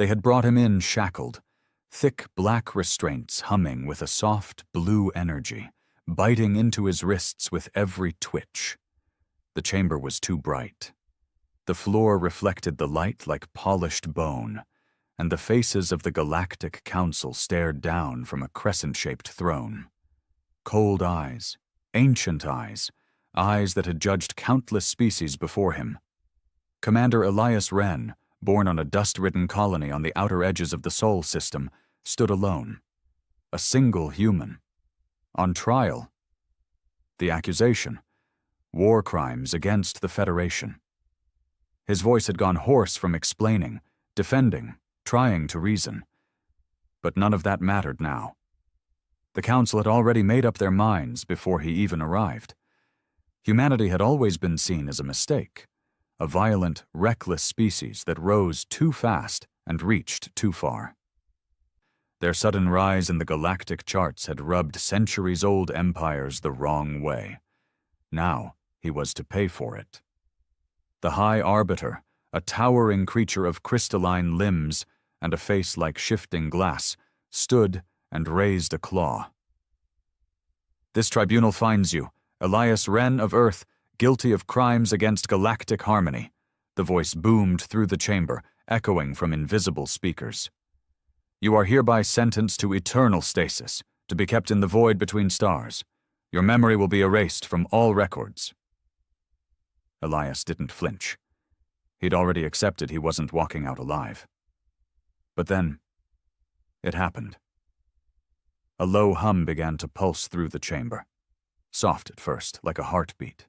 They had brought him in shackled, thick black restraints humming with a soft blue energy, biting into his wrists with every twitch. The chamber was too bright. The floor reflected the light like polished bone, and the faces of the Galactic Council stared down from a crescent-shaped throne. Cold eyes, ancient eyes that had judged countless species before him. Commander Elias Wren, born on a dust-ridden colony on the outer edges of the Sol system, stood alone. A single human. On trial. The accusation: war crimes against the Federation. His voice had gone hoarse from explaining, defending, trying to reason. But none of that mattered now. The Council had already made up their minds before he even arrived. Humanity had always been seen as a mistake, a violent, reckless species that rose too fast and reached too far. Their sudden rise in the galactic charts had rubbed centuries-old empires the wrong way. Now he was to pay for it. The High Arbiter, a towering creature of crystalline limbs and a face like shifting glass, stood and raised a claw. "This tribunal finds you, Elias Wren of Earth, guilty of crimes against galactic harmony," the voice boomed through the chamber, echoing from invisible speakers. "You are hereby sentenced to eternal stasis, to be kept in the void between stars. Your memory will be erased from all records." Elias didn't flinch. He'd already accepted he wasn't walking out alive. But then, it happened. A low hum began to pulse through the chamber. Soft at first, like a heartbeat.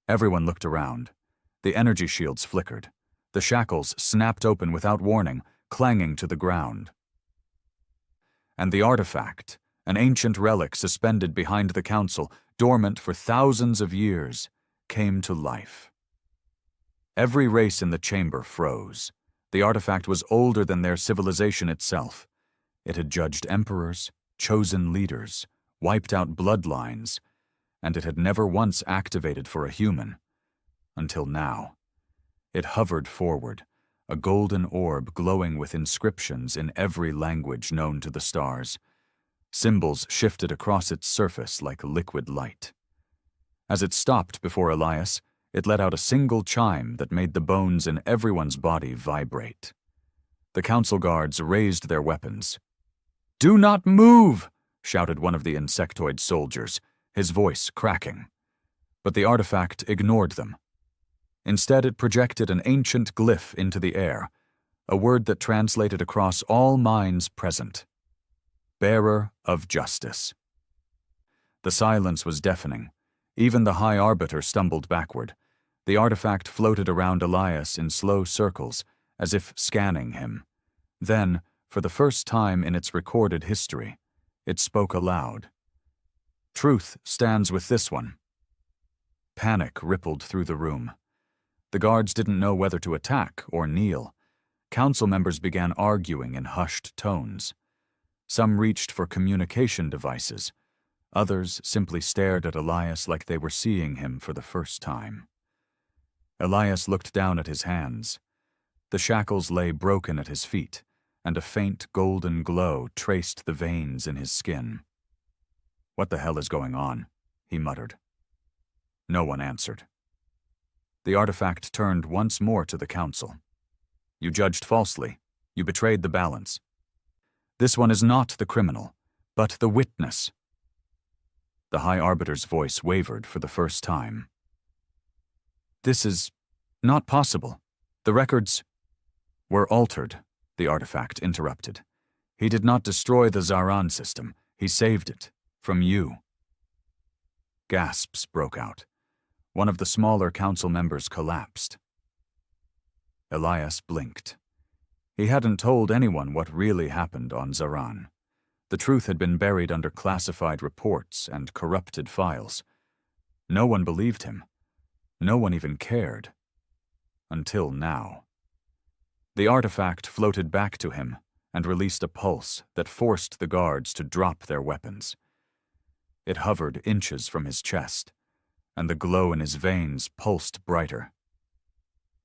Everyone looked around. The energy shields flickered. The shackles snapped open without warning, clanging to the ground. And the artifact, an ancient relic suspended behind the Council, dormant for thousands of years, came to life. Every race in the chamber froze. The artifact was older than their civilization itself. It had judged emperors, chosen leaders, wiped out bloodlines, and it had never once activated for a human. Until now. It hovered forward, a golden orb glowing with inscriptions in every language known to the stars. Symbols shifted across its surface like liquid light. As it stopped before Elias, it let out a single chime that made the bones in everyone's body vibrate. The council guards raised their weapons. "Do not move!" shouted one of the insectoid soldiers, his voice cracking. But the artifact ignored them. Instead, it projected an ancient glyph into the air, a word that translated across all minds present. Bearer of Justice. The silence was deafening. Even the High Arbiter stumbled backward. The artifact floated around Elias in slow circles, as if scanning him. Then, for the first time in its recorded history, it spoke aloud. "Truth stands with this one." Panic rippled through the room. The guards didn't know whether to attack or kneel. Council members began arguing in hushed tones. Some reached for communication devices. Others simply stared at Elias like they were seeing him for the first time. Elias looked down at his hands. The shackles lay broken at his feet, and a faint golden glow traced the veins in his skin. "What the hell is going on?" he muttered. No one answered. The artifact turned once more to the council. "You judged falsely. You betrayed the balance. This one is not the criminal, but the witness." The High Arbiter's voice wavered for the first time. "This is not possible. The records were altered," the artifact interrupted. "He did not destroy the Zaran system. He saved it. From you." Gasps broke out. One of the smaller council members collapsed. Elias blinked. He hadn't told anyone what really happened on Zaran. The truth had been buried under classified reports and corrupted files. No one believed him. No one even cared. Until now. The artifact floated back to him and released a pulse that forced the guards to drop their weapons. It hovered inches from his chest, and the glow in his veins pulsed brighter.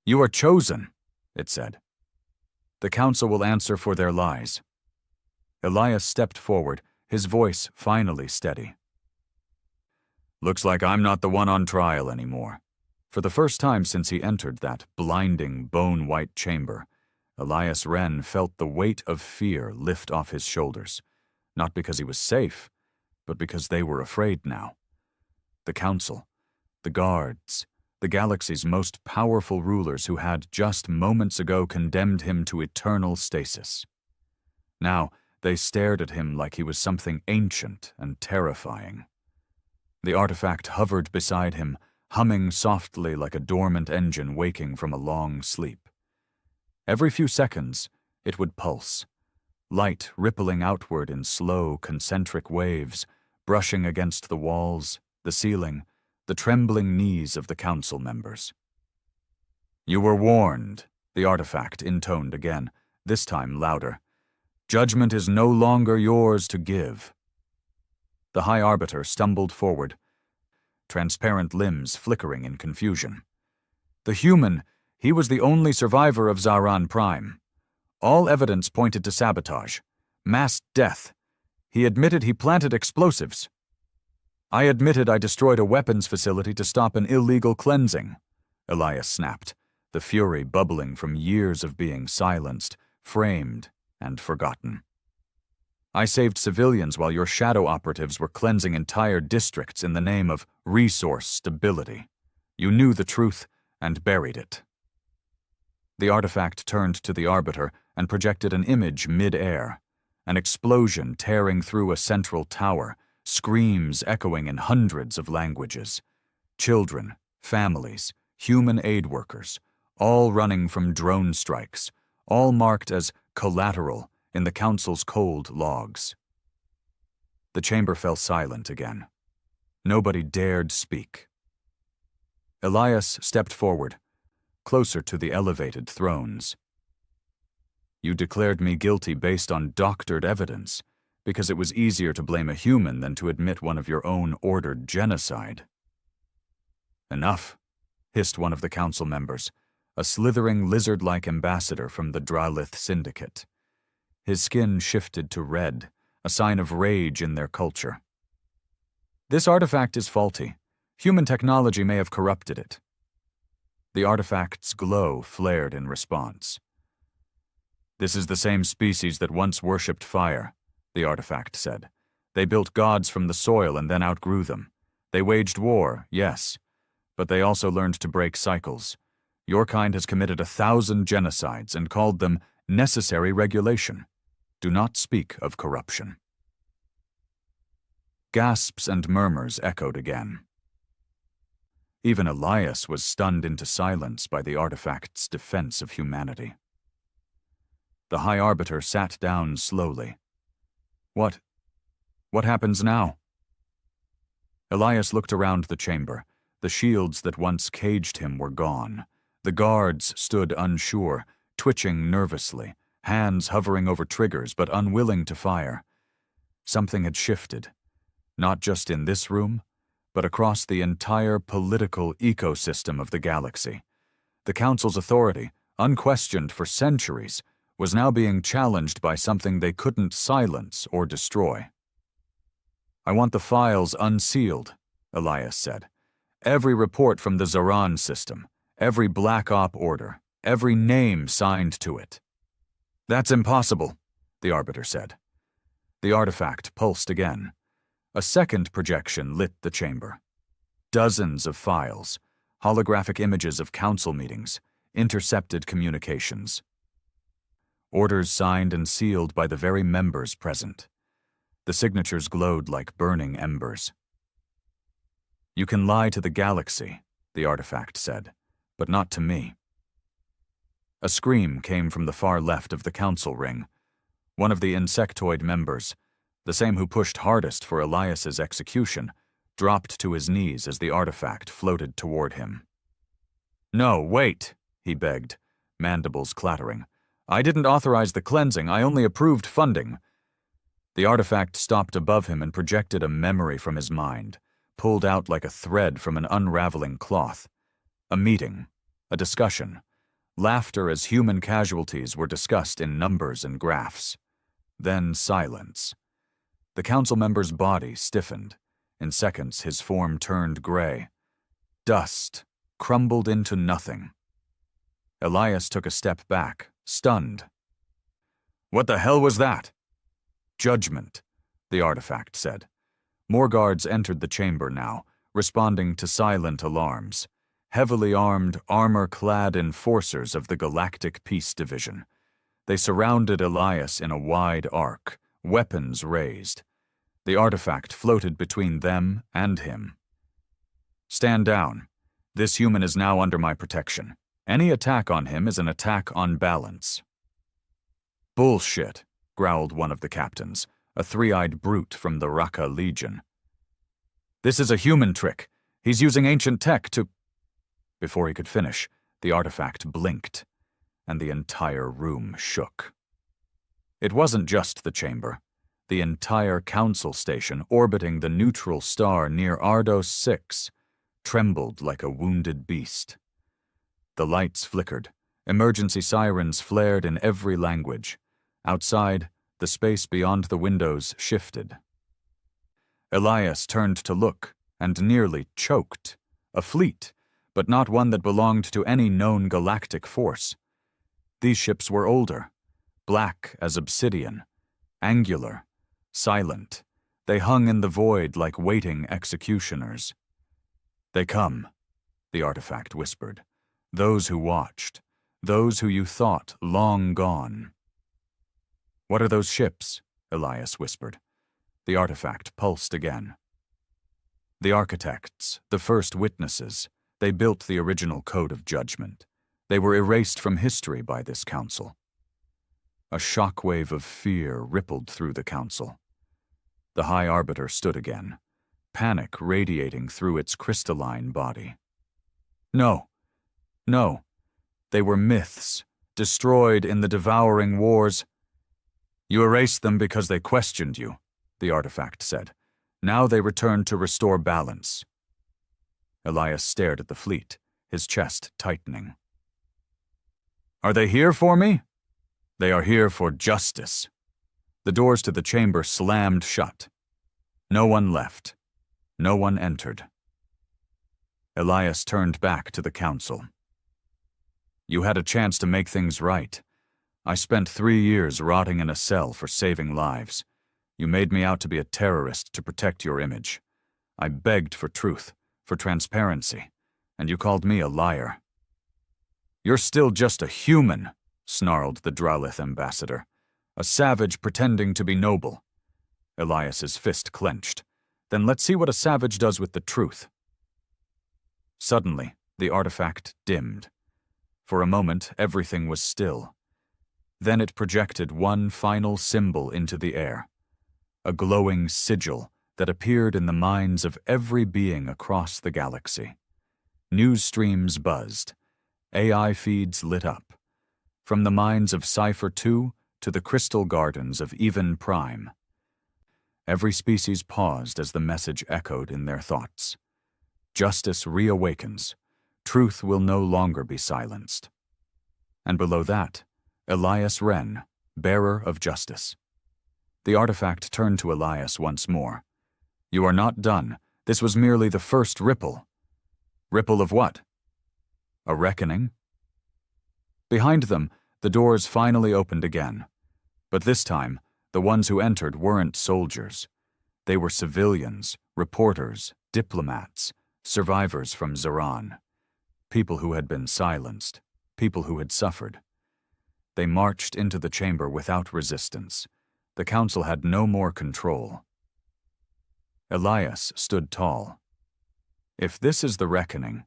"You are chosen," it said. The council will answer for their lies. Elias stepped forward, his voice finally steady. Looks like I'm not the one on trial anymore. For the first time since he entered that blinding, bone-white chamber, Elias Wren felt the weight of fear lift off his shoulders, not because he was safe, but because they were afraid now. The council, the guards, the galaxy's most powerful rulers who had just moments ago condemned him to eternal stasis. Now, they stared at him like he was something ancient and terrifying. The artifact hovered beside him, humming softly like a dormant engine waking from a long sleep. Every few seconds, it would pulse, light rippling outward in slow, concentric waves, brushing against the walls, the ceiling, the trembling knees of the council members. You were warned, the artifact intoned again, this time louder. Judgment is no longer yours to give. The High Arbiter stumbled forward, transparent limbs flickering in confusion. The human, he was the only survivor of Zaran Prime. All evidence pointed to sabotage, mass death. He admitted he planted explosives. I admitted I destroyed a weapons facility to stop an illegal cleansing, Elias snapped, the fury bubbling from years of being silenced, framed, and forgotten. I saved civilians while your shadow operatives were cleansing entire districts in the name of resource stability. You knew the truth and buried it. The artifact turned to the Arbiter and projected an image mid-air, an explosion tearing through a central tower, screams echoing in hundreds of languages. Children, families, human aid workers, all running from drone strikes, all marked as collateral in the Council's cold logs. The chamber fell silent again. Nobody dared speak. Elias stepped forward, closer to the elevated thrones. You declared me guilty based on doctored evidence, because it was easier to blame a human than to admit one of your own ordered genocide. Enough, hissed one of the council members, a slithering lizard-like ambassador from the Dralith Syndicate. His skin shifted to red, a sign of rage in their culture. This artifact is faulty. Human technology may have corrupted it. The artifact's glow flared in response. This is the same species that once worshipped fire, the artifact said. They built gods from the soil and then outgrew them. They waged war, yes, but they also learned to break cycles. Your kind has committed 1,000 genocides and called them necessary regulation. Do not speak of corruption. Gasps and murmurs echoed again. Even Elias was stunned into silence by the artifact's defense of humanity. The High Arbiter sat down slowly. What happens now? Elias looked around the chamber. The shields that once caged him were gone. The guards stood unsure, twitching nervously, hands hovering over triggers but unwilling to fire. Something had shifted, not just in this room, but across the entire political ecosystem of the galaxy. The Council's authority, unquestioned for centuries, was now being challenged by something they couldn't silence or destroy. I want the files unsealed, Elias said. Every report from the Zaran system, every Black Op order, every name signed to it. That's impossible, the Arbiter said. The artifact pulsed again. A second projection lit the chamber. Dozens of files, holographic images of council meetings, intercepted communications. Orders signed and sealed by the very members present. The signatures glowed like burning embers. You can lie to the galaxy, the artifact said, but not to me. A scream came from the far left of the council ring. One of the insectoid members, the same who pushed hardest for Elias's execution, dropped to his knees as the artifact floated toward him. No, wait, he begged, mandibles clattering. I didn't authorize the cleansing, I only approved funding. The artifact stopped above him and projected a memory from his mind, pulled out like a thread from an unraveling cloth. A meeting, a discussion, Laughter as human casualties were discussed in numbers and graphs. Then silence. The council member's body stiffened. In seconds, his form turned gray. Dust crumbled into nothing. Elias took a step back, stunned. "What the hell was that?" "Judgment," the artifact said. More guards entered the chamber now, responding to silent alarms. Heavily armed, armor-clad enforcers of the Galactic Peace Division. They surrounded Elias in a wide arc, weapons raised. The artifact floated between them and him. "Stand down. This human is now under my protection. Any attack on him is an attack on balance." "Bullshit," growled one of the captains, a three-eyed brute from the Raka Legion. "This is a human trick. He's using ancient tech to—" Before he could finish, the artifact blinked, and the entire room shook. It wasn't just the chamber. The entire council station orbiting the neutral star near Ardos 6 trembled like a wounded beast. The lights flickered. Emergency sirens flared in every language. Outside, the space beyond the windows shifted. Elias turned to look and nearly choked. A fleet, but not one that belonged to any known galactic force. These ships were older, black as obsidian, angular, silent. They hung in the void like waiting executioners. "They come," the artifact whispered. "Those who watched, those who you thought long gone." "What are those ships?" Elias whispered. The artifact pulsed again. "The architects, the first witnesses, they built the original code of judgment. They were erased from history by this council." A shockwave of fear rippled through the council. The High Arbiter stood again, panic radiating through its crystalline body. "No. No. They were myths, destroyed in the devouring wars." "You erased them because they questioned you," the artifact said. "Now they return to restore balance." Elias stared at the fleet, his chest tightening. "Are they here for me?" "They are here for justice." The doors to the chamber slammed shut. No one left. No one entered. Elias turned back to the council. "You had a chance to make things right. I spent 3 years rotting in a cell for saving lives. You made me out to be a terrorist to protect your image. I begged for truth, for transparency, and you called me a liar." "You're still just a human," snarled the Dralith ambassador. "A savage pretending to be noble." Elias's fist clenched. "Then let's see what a savage does with the truth." Suddenly, the artifact dimmed. For a moment, everything was still. Then it projected one final symbol into the air. A glowing sigil that appeared in the minds of every being across the galaxy. News streams buzzed. AI feeds lit up. From the minds of Cypher 2 to the crystal gardens of Even Prime. Every species paused as the message echoed in their thoughts. Justice reawakens. Truth will no longer be silenced. And below that, Elias Wren, bearer of justice. The artifact turned to Elias once more. "You are not done. This was merely the first ripple." "Ripple of what?" "A reckoning." Behind them, the doors finally opened again. But this time, the ones who entered weren't soldiers. They were civilians, reporters, diplomats, survivors from Zeran. People who had been silenced, people who had suffered. They marched into the chamber without resistance. The council had no more control. Elias stood tall. "If this is the reckoning,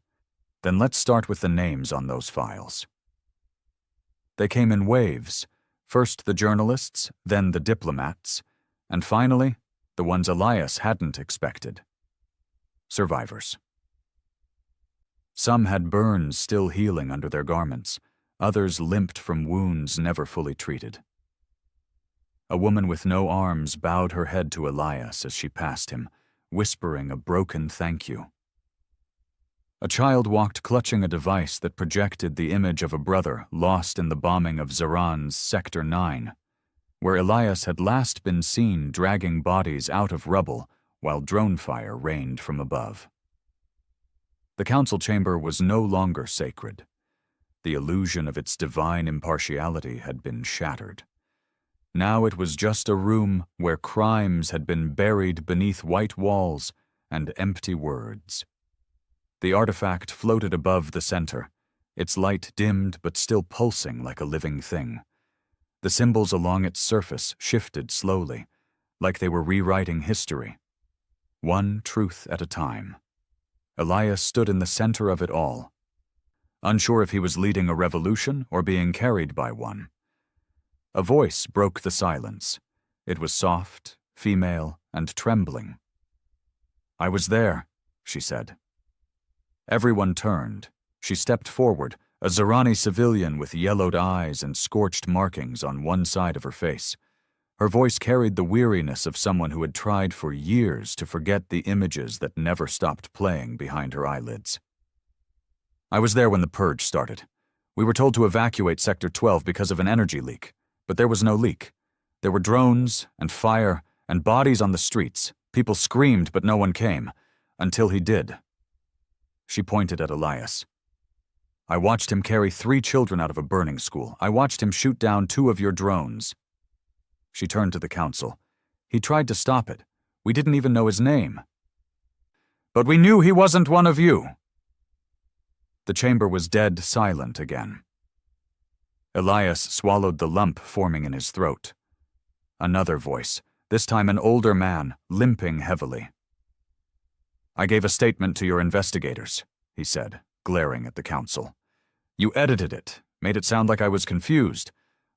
then let's start with the names on those files." They came in waves, first the journalists, then the diplomats, and finally, the ones Elias hadn't expected. Survivors. Some had burns still healing under their garments, others limped from wounds never fully treated. A woman with no arms bowed her head to Elias as she passed him, whispering a broken thank you. A child walked clutching a device that projected the image of a brother lost in the bombing of Zaran's Sector 9, where Elias had last been seen dragging bodies out of rubble while drone fire rained from above. The council chamber was no longer sacred. The illusion of its divine impartiality had been shattered. Now it was just a room where crimes had been buried beneath white walls and empty words. The artifact floated above the center, its light dimmed but still pulsing like a living thing. The symbols along its surface shifted slowly, like they were rewriting history. One truth at a time. Elias stood in the center of it all, unsure if he was leading a revolution or being carried by one. A voice broke the silence. It was soft, female, and trembling. "I was there," she said. Everyone turned. She stepped forward, a Zarani civilian with yellowed eyes and scorched markings on one side of her face. Her voice carried the weariness of someone who had tried for years to forget the images that never stopped playing behind her eyelids. "I was there when the purge started. We were told to evacuate Sector 12 because of an energy leak, but there was no leak. There were drones and fire and bodies on the streets. People screamed, but no one came. Until he did." She pointed at Elias. "I watched him carry 3 children out of a burning school. I watched him shoot down 2 of your drones." She turned to the council. "He tried to stop it. We didn't even know his name." "But we knew he wasn't one of you." The chamber was dead silent again. Elias swallowed the lump forming in his throat. Another voice, this time an older man, limping heavily. "I gave a statement to your investigators," he said, glaring at the council. "You edited it, made it sound like I was confused,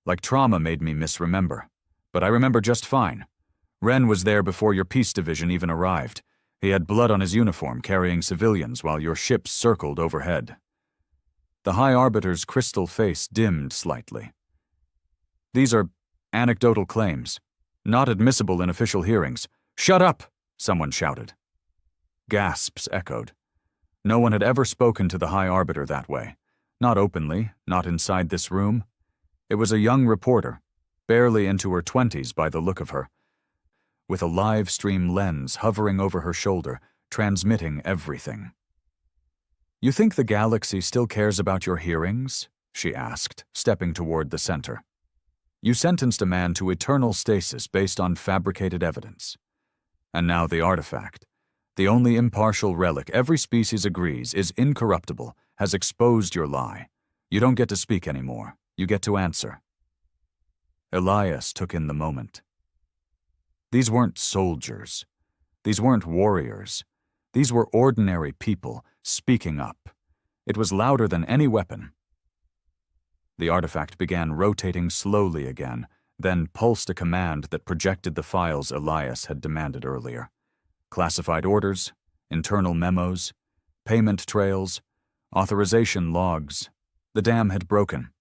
like trauma made me misremember. But I remember just fine. Ren was there before your peace division even arrived. He had blood on his uniform carrying civilians while your ships circled overhead." The High Arbiter's crystal face dimmed slightly. "These are anecdotal claims, not admissible in official hearings." "Shut up!" someone shouted. Gasps echoed. No one had ever spoken to the High Arbiter that way. Not openly, not inside this room. It was a young reporter, barely into her 20s by the look of her, with a live stream lens hovering over her shoulder, transmitting everything. "You think the galaxy still cares about your hearings?" she asked, stepping toward the center. "You sentenced a man to eternal stasis based on fabricated evidence. And now the artifact, the only impartial relic every species agrees is incorruptible, has exposed your lie. You don't get to speak anymore. You get to answer." Elias took in the moment. These weren't soldiers. These weren't warriors. These were ordinary people speaking up. It was louder than any weapon. The artifact began rotating slowly again, then pulsed a command that projected the files Elias had demanded earlier. Classified orders, internal memos, payment trails, authorization logs. The dam had broken.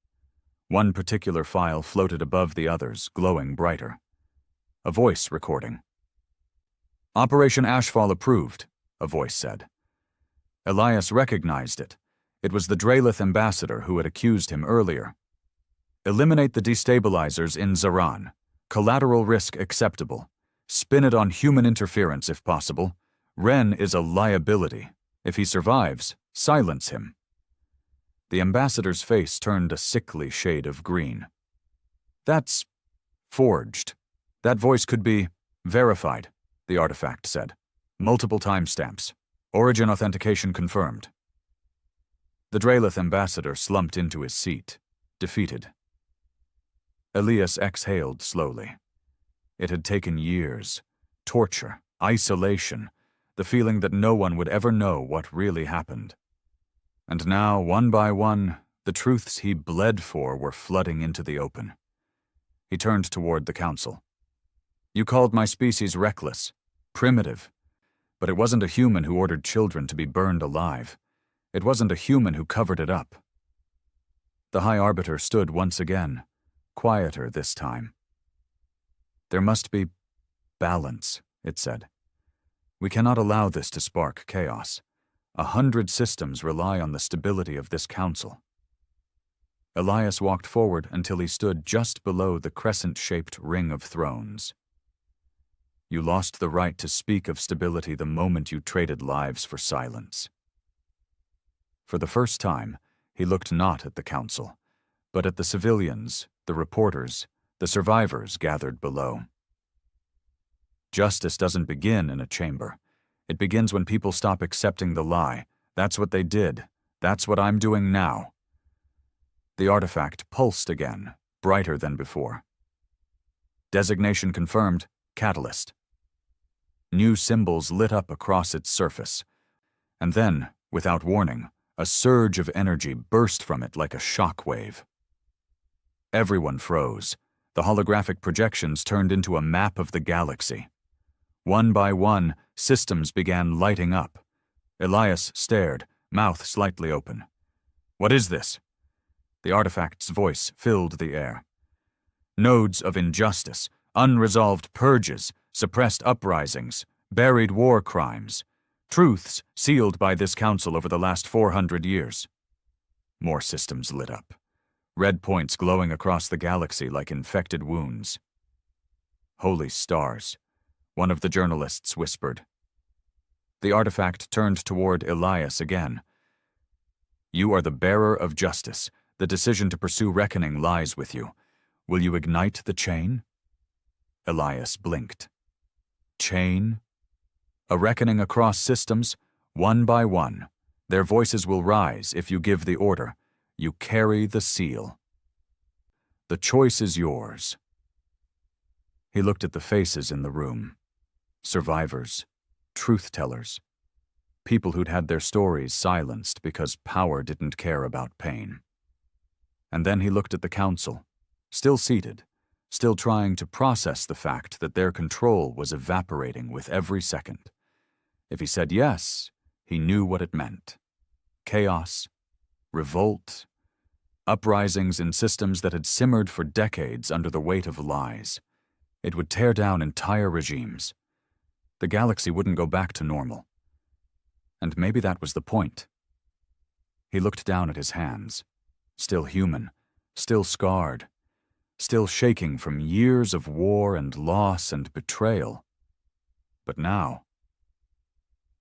One particular file floated above the others, glowing brighter. A voice recording. "Operation Ashfall approved," a voice said. Elias recognized it. It was the Draelith ambassador who had accused him earlier. "Eliminate the destabilizers in Zaran. Collateral risk acceptable. Spin it on human interference if possible. Ren is a liability. If he survives, silence him." The ambassador's face turned a sickly shade of green. "That's forged. That voice could be verified," the artifact said. "Multiple timestamps. Origin authentication confirmed." The Draelith ambassador slumped into his seat, defeated. Elias exhaled slowly. It had taken years. Torture, isolation, the feeling that no one would ever know what really happened. And now, one by one, the truths he bled for were flooding into the open. He turned toward the council. "You called my species reckless, primitive, but it wasn't a human who ordered children to be burned alive. It wasn't a human who covered it up." The High Arbiter stood once again, quieter this time. "There must be balance," it said. "We cannot allow this to spark chaos. 100 systems rely on the stability of this council. Elias walked forward until he stood just below the crescent-shaped ring of thrones. You lost the right to speak of stability the moment you traded lives for silence. For the first time, he looked not at the council, but at the civilians, the reporters, the survivors gathered below. Justice doesn't begin in a chamber. It begins when people stop accepting the lie. That's what they did. That's what I'm doing now. The artifact pulsed again, brighter than before. Designation confirmed, Catalyst. New symbols lit up across its surface, and then, without warning, a surge of energy burst from it like a shock wave. Everyone froze. The holographic projections turned into a map of the galaxy. One by one, systems began lighting up. Elias stared, mouth slightly open. What is this? The artifact's voice filled the air. Nodes of injustice, unresolved purges, suppressed uprisings, buried war crimes, truths sealed by this council over the last 400 years. More systems lit up, red points glowing across the galaxy like infected wounds. Holy stars, one of the journalists whispered. The artifact turned toward Elias again. You are the bearer of justice. The decision to pursue reckoning lies with you. Will you ignite the chain? Elias blinked. Chain? A reckoning across systems, one by one. Their voices will rise if you give the order. You carry the seal. The choice is yours. He looked at the faces in the room. Survivors, truth-tellers, people who'd had their stories silenced because power didn't care about pain. And then he looked at the council, still seated, still trying to process the fact that their control was evaporating with every second. If he said yes, he knew what it meant. Chaos, revolt, uprisings in systems that had simmered for decades under the weight of lies. It would tear down entire regimes. The galaxy wouldn't go back to normal. And maybe that was the point. He looked down at his hands, still human, still scarred, still shaking from years of war and loss and betrayal. But now,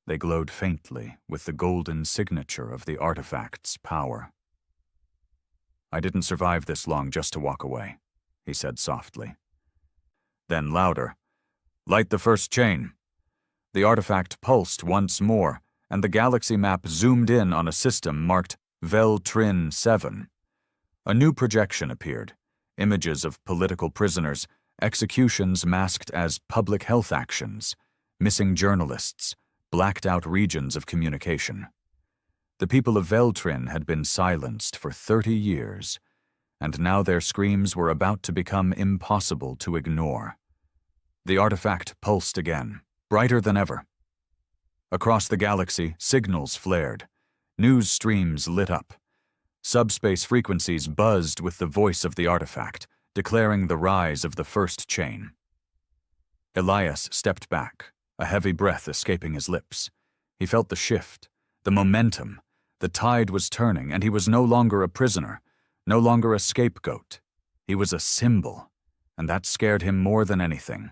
they glowed faintly with the golden signature of the artifact's power. I didn't survive this long just to walk away, he said softly. Then louder, light the first chain. The artifact pulsed once more, and the galaxy map zoomed in on a system marked Vel-Trin 7. A new projection appeared, images of political prisoners, executions masked as public health actions, missing journalists, blacked-out regions of communication. The people of Vel-Trin had been silenced for 30 years, and now their screams were about to become impossible to ignore. The artifact pulsed again, brighter than ever. Across the galaxy, signals flared. News streams lit up. Subspace frequencies buzzed with the voice of the artifact, declaring the rise of the first chain. Elias stepped back, a heavy breath escaping his lips. He felt the shift, the momentum. The tide was turning, and he was no longer a prisoner, no longer a scapegoat. He was a symbol, and that scared him more than anything.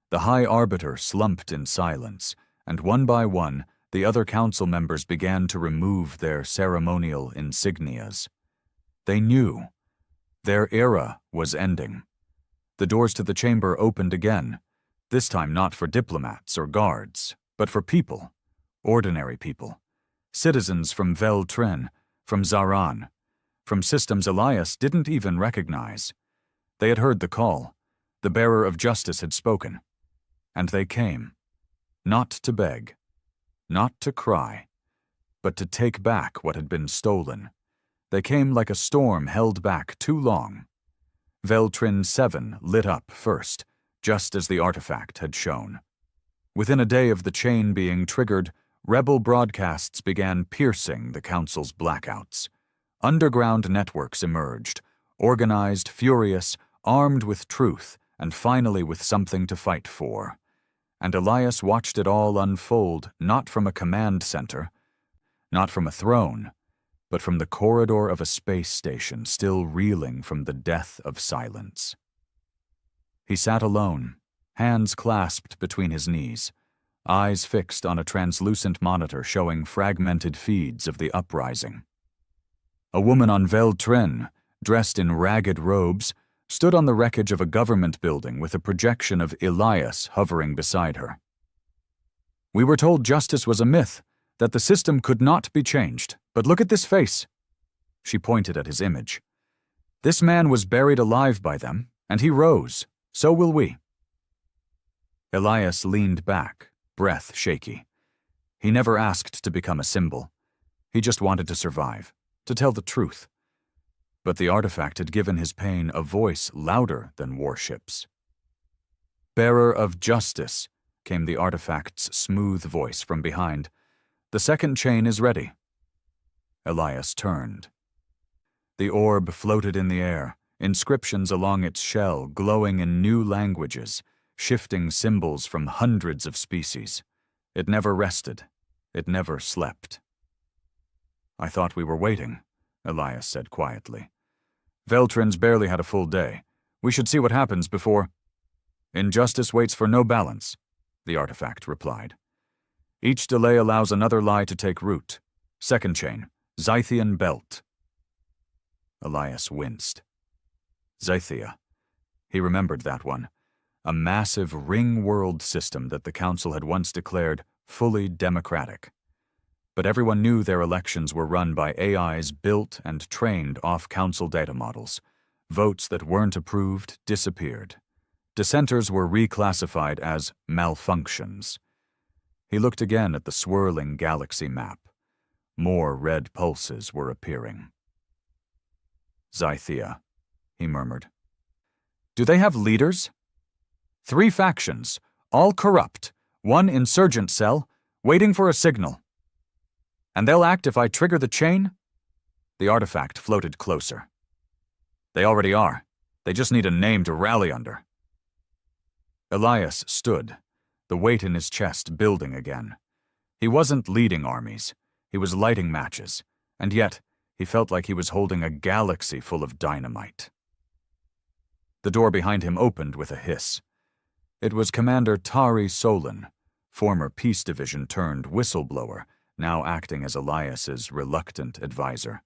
The High Arbiter slumped in silence, and one by one, the other council members began to remove their ceremonial insignias. They knew. Their era was ending. The doors to the chamber opened again, this time not for diplomats or guards, but for people, ordinary people, citizens from Vel-Trin, from Zaran, from systems Elias didn't even recognize. They had heard the call. The bearer of justice had spoken. And they came, not to beg, not to cry, but to take back what had been stolen. They came like a storm held back too long. Vel-Trin 7 lit up first, just as the artifact had shown. Within a day of the chain being triggered, rebel broadcasts began piercing the council's blackouts. Underground networks emerged, organized, furious, armed with truth, and finally with something to fight for. And Elias watched it all unfold not from a command center, Not from a throne, but from the corridor of a space station still reeling from the death of silence. He sat alone, hands clasped between his knees, eyes fixed on a translucent monitor showing fragmented feeds of the uprising. A woman on Veltrin, dressed in ragged robes, stood on the wreckage of a government building with a projection of Elias hovering beside her. "We were told justice was a myth, that the system could not be changed, but look at this face." She pointed at his image. "This man was buried alive by them, and he rose. So will we." Elias leaned back, breath shaky. He never asked to become a symbol. He just wanted to survive, to tell the truth. But the artifact had given his pain a voice louder than warships. "Bearer of justice," came the artifact's smooth voice from behind. "The second chain is ready." Elias turned. The orb floated in the air, inscriptions along its shell glowing in new languages, shifting symbols from hundreds of species. It never rested. It never slept. "I thought we were waiting," Elias said quietly. "Veltrin's barely had a full day. We should see what happens before—" "Injustice waits for no balance," the artifact replied. "Each delay allows another lie to take root. Second chain, Zythian belt." Elias winced. Zythia. He remembered that one. A massive ring-world system that the Council had once declared fully democratic. But everyone knew their elections were run by AIs built and trained off Council data models. Votes that weren't approved disappeared. Dissenters were reclassified as malfunctions. He looked again at the swirling galaxy map. More red pulses were appearing. "Zythia," he murmured. "Do they have leaders?" "3 factions, all corrupt, 1 insurgent cell, waiting for a signal. And they'll act if I trigger the chain?" The artifact floated closer. "They already are. They just need a name to rally under." Elias stood, the weight in his chest building again. He wasn't leading armies. He was lighting matches, and yet he felt like he was holding a galaxy full of dynamite. The door behind him opened with a hiss. It was Commander Tari Solon, former Peace Division turned whistleblower, now acting as Elias's reluctant advisor.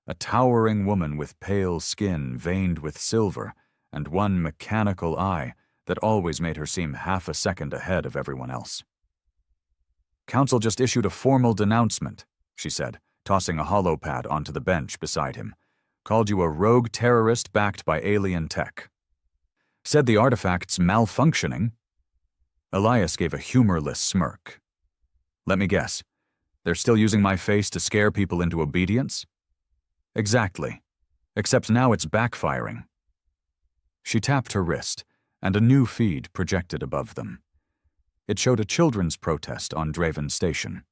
A towering woman with pale skin veined with silver and one mechanical eye that always made her seem half a second ahead of everyone else. "Council just issued a formal denouncement," she said, tossing a holopad onto the bench beside him. "Called you a rogue terrorist backed by alien tech. Said the artifact's malfunctioning." Elias gave a humorless smirk. "Let me guess. They're still using my face to scare people into obedience?" "Exactly. Except now it's backfiring." She tapped her wrist, and a new feed projected above them. It showed a children's protest on Draven Station.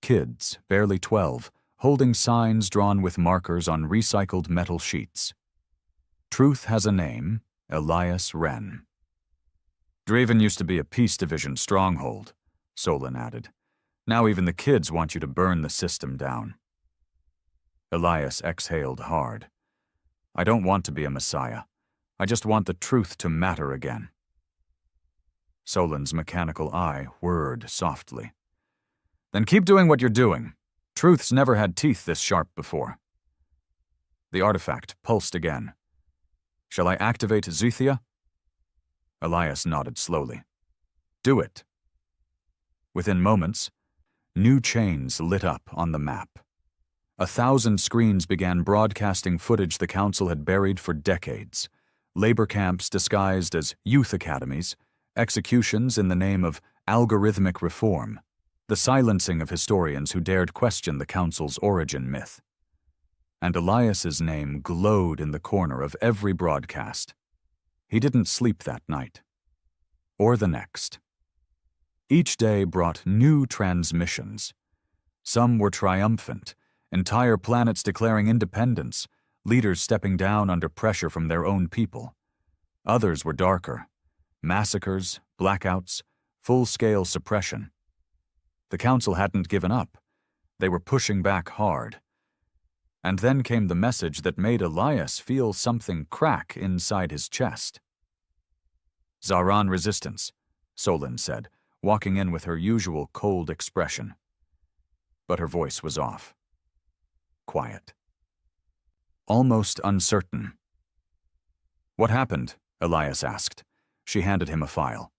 Kids, barely 12, holding signs drawn with markers on recycled metal sheets. "Truth has a name, Elias Wren." "Draven used to be a Peace Division stronghold," Solon added. "Now even the kids want you to burn the system down." Elias exhaled hard. "I don't want to be a messiah. I just want the truth to matter again." Solon's mechanical eye whirred softly. "Then keep doing what you're doing. Truth's never had teeth this sharp before." The artifact pulsed again. "Shall I activate Zythia?" Elias nodded slowly. "Do it." Within moments, new chains lit up on the map. 1,000 screens began broadcasting footage the Council had buried for decades. Labor camps disguised as youth academies, executions in the name of algorithmic reform, the silencing of historians who dared question the Council's origin myth. And Elias's name glowed in the corner of every broadcast. He didn't sleep that night. Or the next. Each day brought new transmissions. Some were triumphant, entire planets declaring independence, leaders stepping down under pressure from their own people. Others were darker. Massacres, blackouts, full-scale suppression. The Council hadn't given up. They were pushing back hard. And then came the message that made Elias feel something crack inside his chest. "Zaran resistance," Solon said, walking in with her usual cold expression. But her voice was off. Quiet. Almost uncertain. "What happened?" Elias asked. She handed him a file.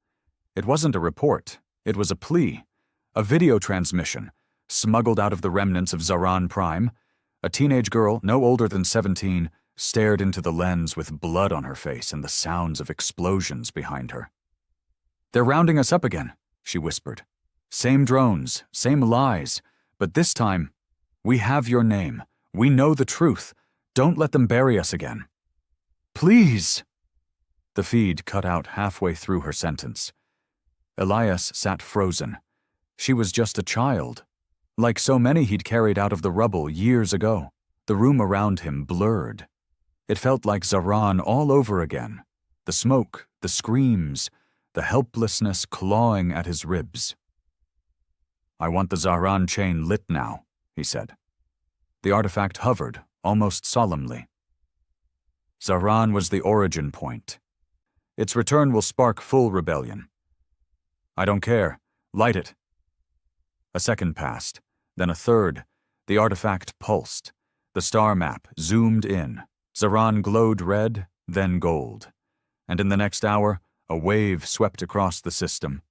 It wasn't a report. It was a plea. A video transmission, smuggled out of the remnants of Zaran Prime. A teenage girl, no older than 17, stared into the lens with blood on her face and the sounds of explosions behind her. "They're rounding us up again," she whispered. "Same drones, same lies, but this time, we have your name. We know the truth. Don't let them bury us again." "Please!" The feed cut out halfway through her sentence. Elias sat frozen. She was just a child. Like so many he'd carried out of the rubble years ago, the room around him blurred. It felt like Zaran all over again. The smoke, the screams, the helplessness clawing at his ribs. "I want the Zaran chain lit now," he said. The artifact hovered, almost solemnly. Zaran was the origin point. Its return will spark full rebellion. "I don't care. Light it." A second passed, then a third. The artifact pulsed. The star map zoomed in. Zaran glowed red, then gold. And in the next hour, a wave swept across the system.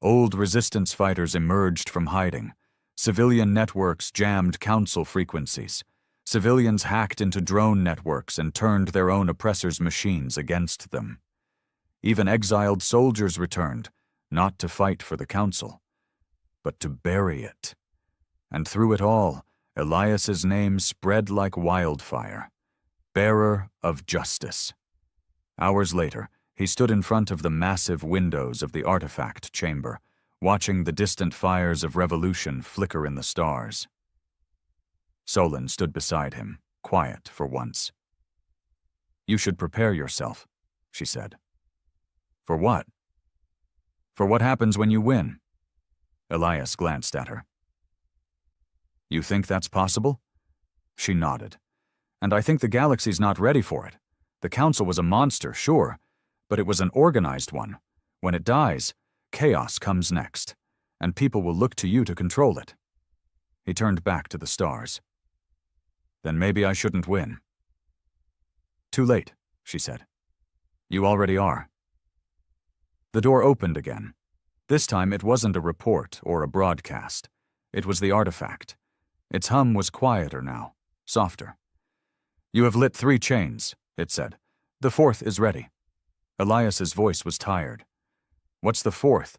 Old resistance fighters emerged from hiding. Civilian networks jammed council frequencies. Civilians hacked into drone networks and turned their own oppressors' machines against them. Even exiled soldiers returned, not to fight for the council, but to bury it. And through it all, Elias's name spread like wildfire. Bearer of justice. Hours later, he stood in front of the massive windows of the artifact chamber, watching the distant fires of revolution flicker in the stars. Solon stood beside him, quiet for once. "You should prepare yourself," she said. "For what?" "For what happens when you win." Elias glanced at her. "You think that's possible?" She nodded. "And I think the galaxy's not ready for it. The Council was a monster, sure, but it was an organized one. When it dies, chaos comes next, and people will look to you to control it." He turned back to the stars. "Then maybe I shouldn't win." "Too late," she said. "You already are." The door opened again. This time it wasn't a report or a broadcast. It was the artifact. Its hum was quieter now, softer. "You have lit 3 chains," it said. "The 4th is ready." Elias's voice was tired. "What's the 4th?"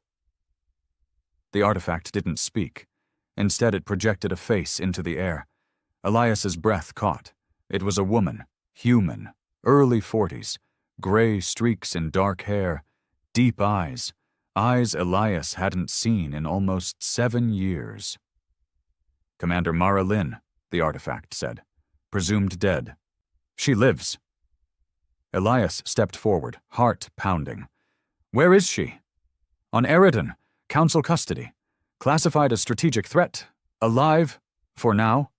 The artifact didn't speak. Instead, it projected a face into the air. Elias's breath caught. It was a woman, human, early 40s, gray streaks in dark hair, deep eyes Elias hadn't seen in almost 7 years. "Commander Mara Lynn," the artifact said. "Presumed dead." "She lives." Elias stepped forward, heart pounding. "Where is she?" "On Eridan, Council custody. Classified as strategic threat. Alive, for now."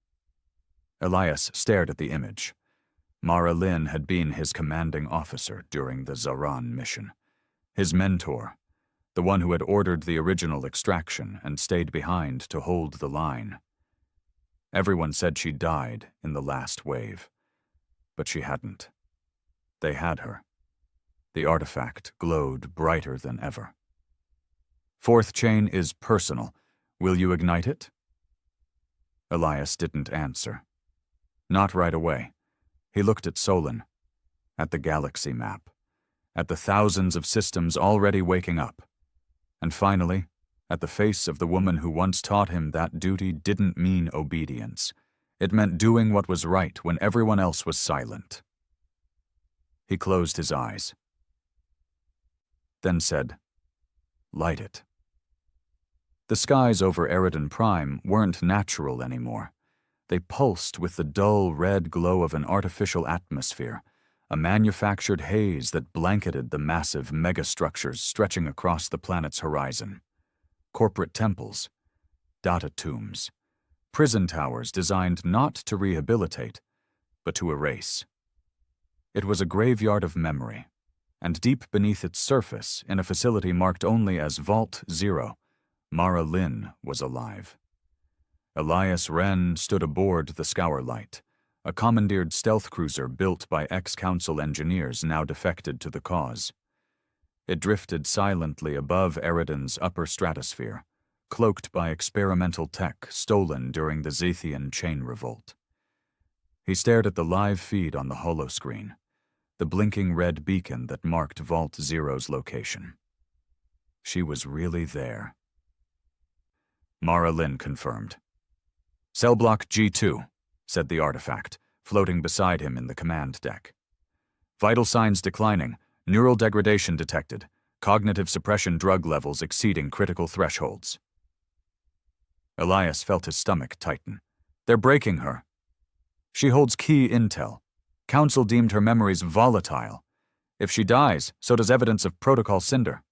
Elias stared at the image. Mara Lynn had been his commanding officer during the Zaran mission. His mentor, the one who had ordered the original extraction and stayed behind to hold the line. Everyone said she died in the last wave, but she hadn't. They had her. The artifact glowed brighter than ever. "4th chain is personal. Will you ignite it?" Elias didn't answer. Not right away. He looked at Solon, at the galaxy map, at the thousands of systems already waking up, and finally, at the face of the woman who once taught him that duty didn't mean obedience. It meant doing what was right when everyone else was silent. He closed his eyes, then said, "Light it." The skies over Eridan Prime weren't natural anymore. They pulsed with the dull red glow of an artificial atmosphere, a manufactured haze that blanketed the massive megastructures stretching across the planet's horizon. Corporate temples, data tombs, prison towers designed not to rehabilitate, but to erase. It was a graveyard of memory, and deep beneath its surface, in a facility marked only as Vault 0, Mara Lynn was alive. Elias Wren stood aboard the Scourlight, a commandeered stealth cruiser built by ex-council engineers now defected to the cause. It drifted silently above Eridan's upper stratosphere, cloaked by experimental tech stolen during the Zethian chain revolt. He stared at the live feed on the holoscreen, the blinking red beacon that marked Vault Zero's location. She was really there. Mara Lynn confirmed. "Cell block G2, said the artifact, floating beside him in the command deck. "Vital signs declining, neural degradation detected, cognitive suppression drug levels exceeding critical thresholds." Elias felt his stomach tighten. "They're breaking her. She holds key intel. Council deemed her memories volatile. If she dies, so does evidence of Protocol Cinder."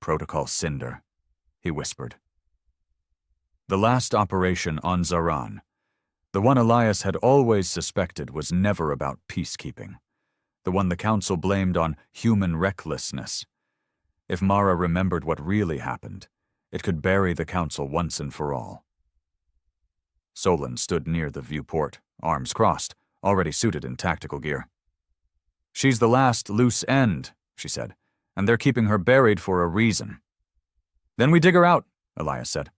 "Protocol Cinder," he whispered. The last operation on Zaran, the one Elias had always suspected was never about peacekeeping, the one the Council blamed on human recklessness. If Mara remembered what really happened, it could bury the Council once and for all. Solon stood near the viewport, arms crossed, already suited in tactical gear. "She's the last loose end," she said, "and they're keeping her buried for a reason." "Then we dig her out," Elias said.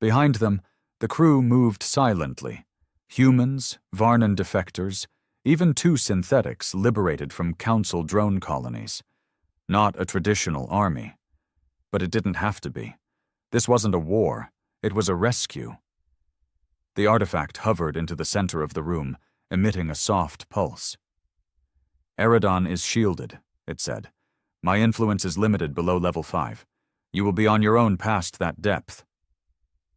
Behind them, the crew moved silently. Humans, Varnan defectors, even 2 synthetics liberated from Council drone colonies. Not a traditional army. But it didn't have to be. This wasn't a war. It was a rescue. The artifact hovered into the center of the room, emitting a soft pulse. "Eridan is shielded," it said. "My influence is limited below level 5. You will be on your own past that depth."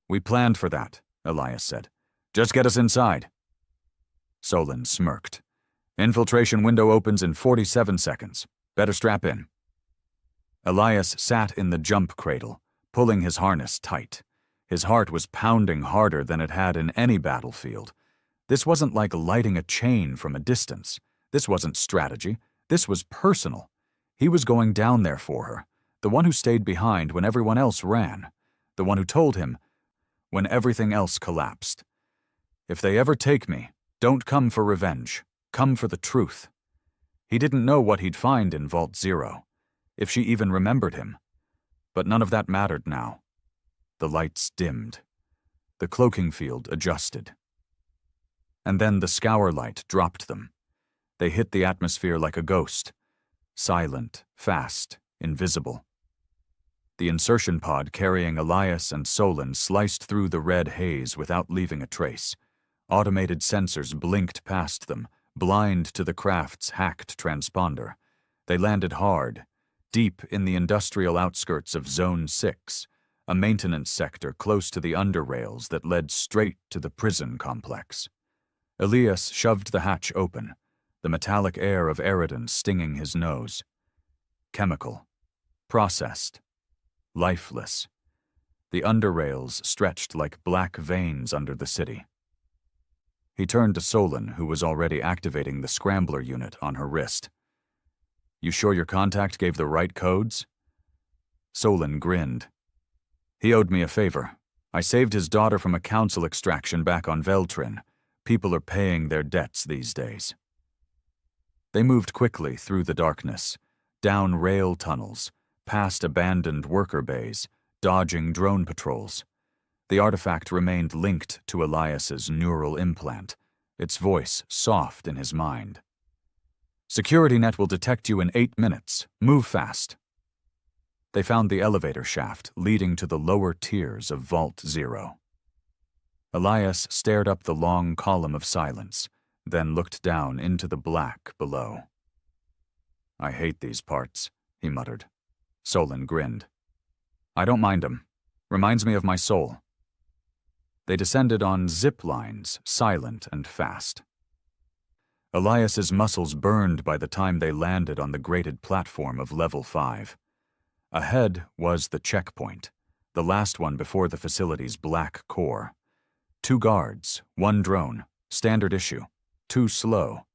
"We planned for that," Elias said. "Just get us inside." Solon smirked. "Infiltration window opens in 47 seconds. Better strap in." Elias sat in the jump cradle, pulling his harness tight. His heart was pounding harder than it had in any battlefield. This wasn't like lighting a chain from a distance. This wasn't strategy. This was personal. He was going down there for her, the one who stayed behind when everyone else ran, the one who told him when everything else collapsed. "If they ever take me, don't come for revenge. Come for the truth." He didn't know what he'd find in Vault 0, if she even remembered him. But none of that mattered now. The lights dimmed. The cloaking field adjusted. And then the scour light dropped them. They hit the atmosphere like a ghost. Silent, fast, invisible. The insertion pod carrying Elias and Solon sliced through the red haze without leaving a trace. Automated sensors blinked past them, blind to the craft's hacked transponder. They landed hard, deep in the industrial outskirts of Zone 6, a maintenance sector close to the underrails that led straight to the prison complex. Elias shoved the hatch open, the metallic air of Eridan stinging his nose. Chemical. Processed. Lifeless. The underrails stretched like black veins under the city. He turned to Solon, who was already activating the scrambler unit on her wrist. "You sure your contact gave the right codes?" Solon grinned. "He owed me a favor. I saved his daughter from a council extraction back on Veltrin. People are paying their debts these days." They moved quickly through the darkness, down rail tunnels, past abandoned worker bays, dodging drone patrols. The artifact remained linked to Elias's neural implant, its voice soft in his mind. "Security net will detect you in 8 minutes. Move fast." They found the elevator shaft leading to the lower tiers of Vault 0. Elias stared up the long column of silence, then looked down into the black below. "I hate these parts," he muttered. Solon grinned. "I don't mind 'em. Reminds me of my soul." They descended on zip lines, silent and fast. Elias's muscles burned by the time they landed on the grated platform of level 5. Ahead was the checkpoint, the last one before the facility's black core. 2 guards, 1 drone, standard issue, too slow.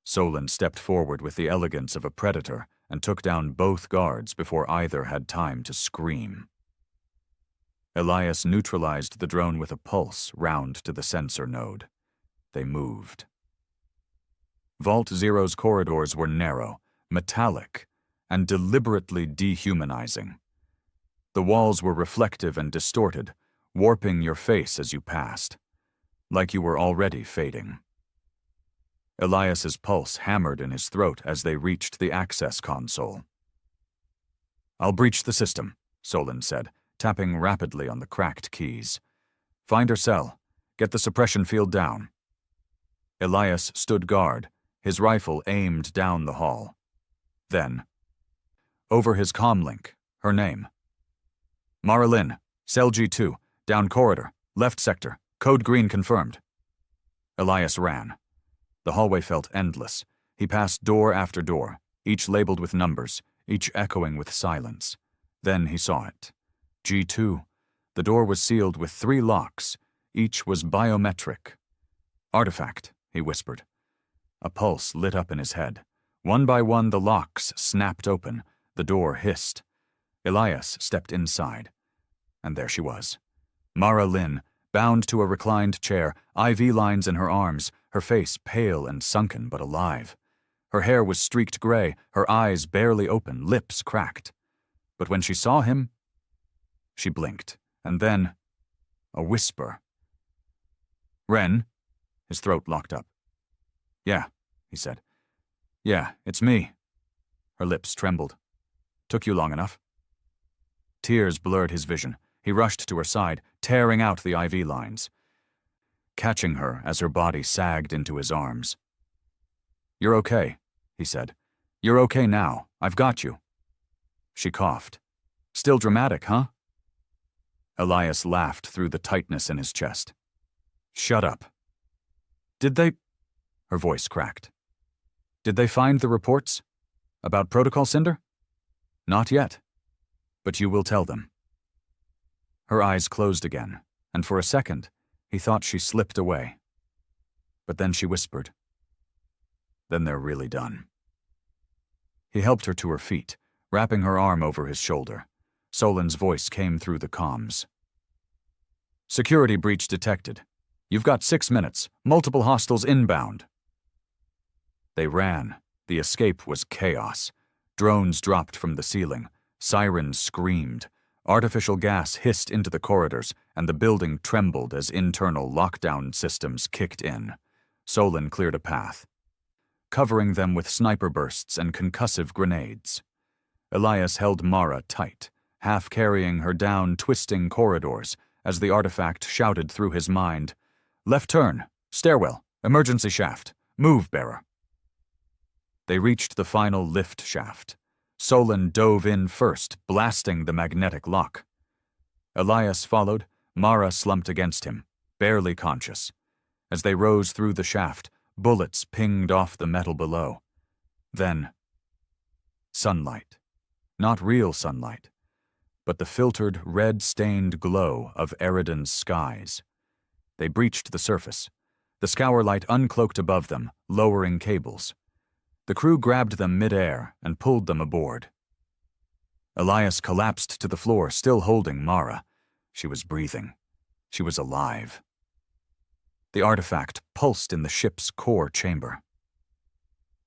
Solon stepped forward with the elegance of a predator and took down both guards before either had time to scream. Elias neutralized the drone with a pulse round to the sensor node. They moved. Vault Zero's corridors were narrow, metallic, and deliberately dehumanizing. The walls were reflective and distorted, warping your face as you passed, like you were already fading. Elias's pulse hammered in his throat as they reached the access console. "I'll breach the system," Solon said, tapping rapidly on the cracked keys. "Find her cell. Get the suppression field down." Elias stood guard, his rifle aimed down the hall. Then, over his comlink, her name. "Mara Lynn, Cell G2, down corridor, left sector, code green confirmed." Elias ran. The hallway felt endless. He passed door after door, each labeled with numbers, each echoing with silence. Then he saw it. G2. The door was sealed with 3 locks. Each was biometric. "Artifact," he whispered. A pulse lit up in his head. One by one the locks snapped open. The door hissed. Elias stepped inside. And there she was. Mara Lynn, bound to a reclined chair, IV lines in her arms, her face pale and sunken but alive. Her hair was streaked gray, her eyes barely open, lips cracked. But when she saw him, she blinked, and then a whisper. "Ren?" His throat locked up. "Yeah," he said. "Yeah, it's me." Her lips trembled. "Took you long enough?" Tears blurred his vision. He rushed to her side, tearing out the IV lines, catching her as her body sagged into his arms. "You're okay," he said. "You're okay now. I've got you." She coughed. "Still dramatic, huh?" Elias laughed through the tightness in his chest. "Shut up." "Did they—" Her voice cracked. "Did they find the reports? About Protocol Cinder?" "Not yet. But you will tell them." Her eyes closed again, and for a second, he thought she slipped away. But then she whispered, "Then they're really done." He helped her to her feet, wrapping her arm over his shoulder. Solon's voice came through the comms. "Security breach detected. You've got 6 minutes. Multiple hostiles inbound." They ran. The escape was chaos. Drones dropped from the ceiling. Sirens screamed. Artificial gas hissed into the corridors, and the building trembled as internal lockdown systems kicked in. Solon cleared a path, covering them with sniper bursts and concussive grenades. Elias held Mara tight, half carrying her down twisting corridors as the artifact shouted through his mind, "Left turn, stairwell, emergency shaft, move, bearer." They reached the final lift shaft. Solon dove in first, blasting the magnetic lock. Elias followed. Mara slumped against him, barely conscious. As they rose through the shaft, bullets pinged off the metal below. Then, sunlight. Not real sunlight, but the filtered, red-stained glow of Eridan's skies. They breached the surface. The scour light uncloaked above them, lowering cables. The crew grabbed them mid-air and pulled them aboard. Elias collapsed to the floor, still holding Mara. She was breathing. She was alive. The artifact pulsed in the ship's core chamber.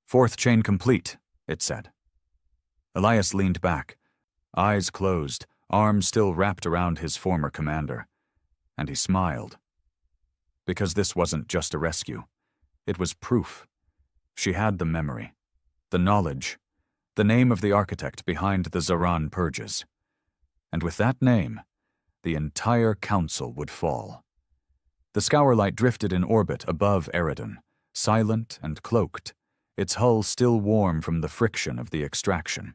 "Fourth chain complete," it said. Elias leaned back, eyes closed, arms still wrapped around his former commander. And he smiled. Because this wasn't just a rescue. It was proof. She had the memory, the knowledge, the name of the architect behind the Zaran purges. And with that name, the entire council would fall. The scour light drifted in orbit above Eridan, silent and cloaked, its hull still warm from the friction of the extraction.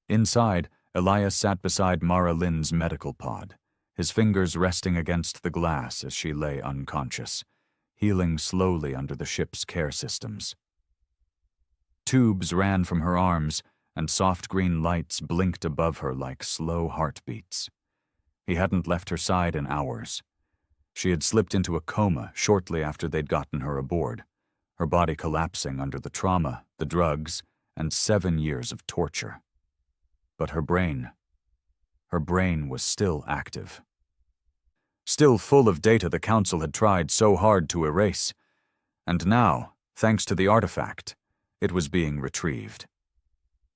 Inside, Elias sat beside Mara Lynn's medical pod, his fingers resting against the glass as she lay unconscious, healing slowly under the ship's care systems. Tubes ran from her arms, and soft green lights blinked above her like slow heartbeats. He hadn't left her side in hours. She had slipped into a coma shortly after they'd gotten her aboard, her body collapsing under the trauma, the drugs, and 7 years of torture. But her brain was still active. Still full of data the Council had tried so hard to erase. And now, thanks to the artifact, it was being retrieved.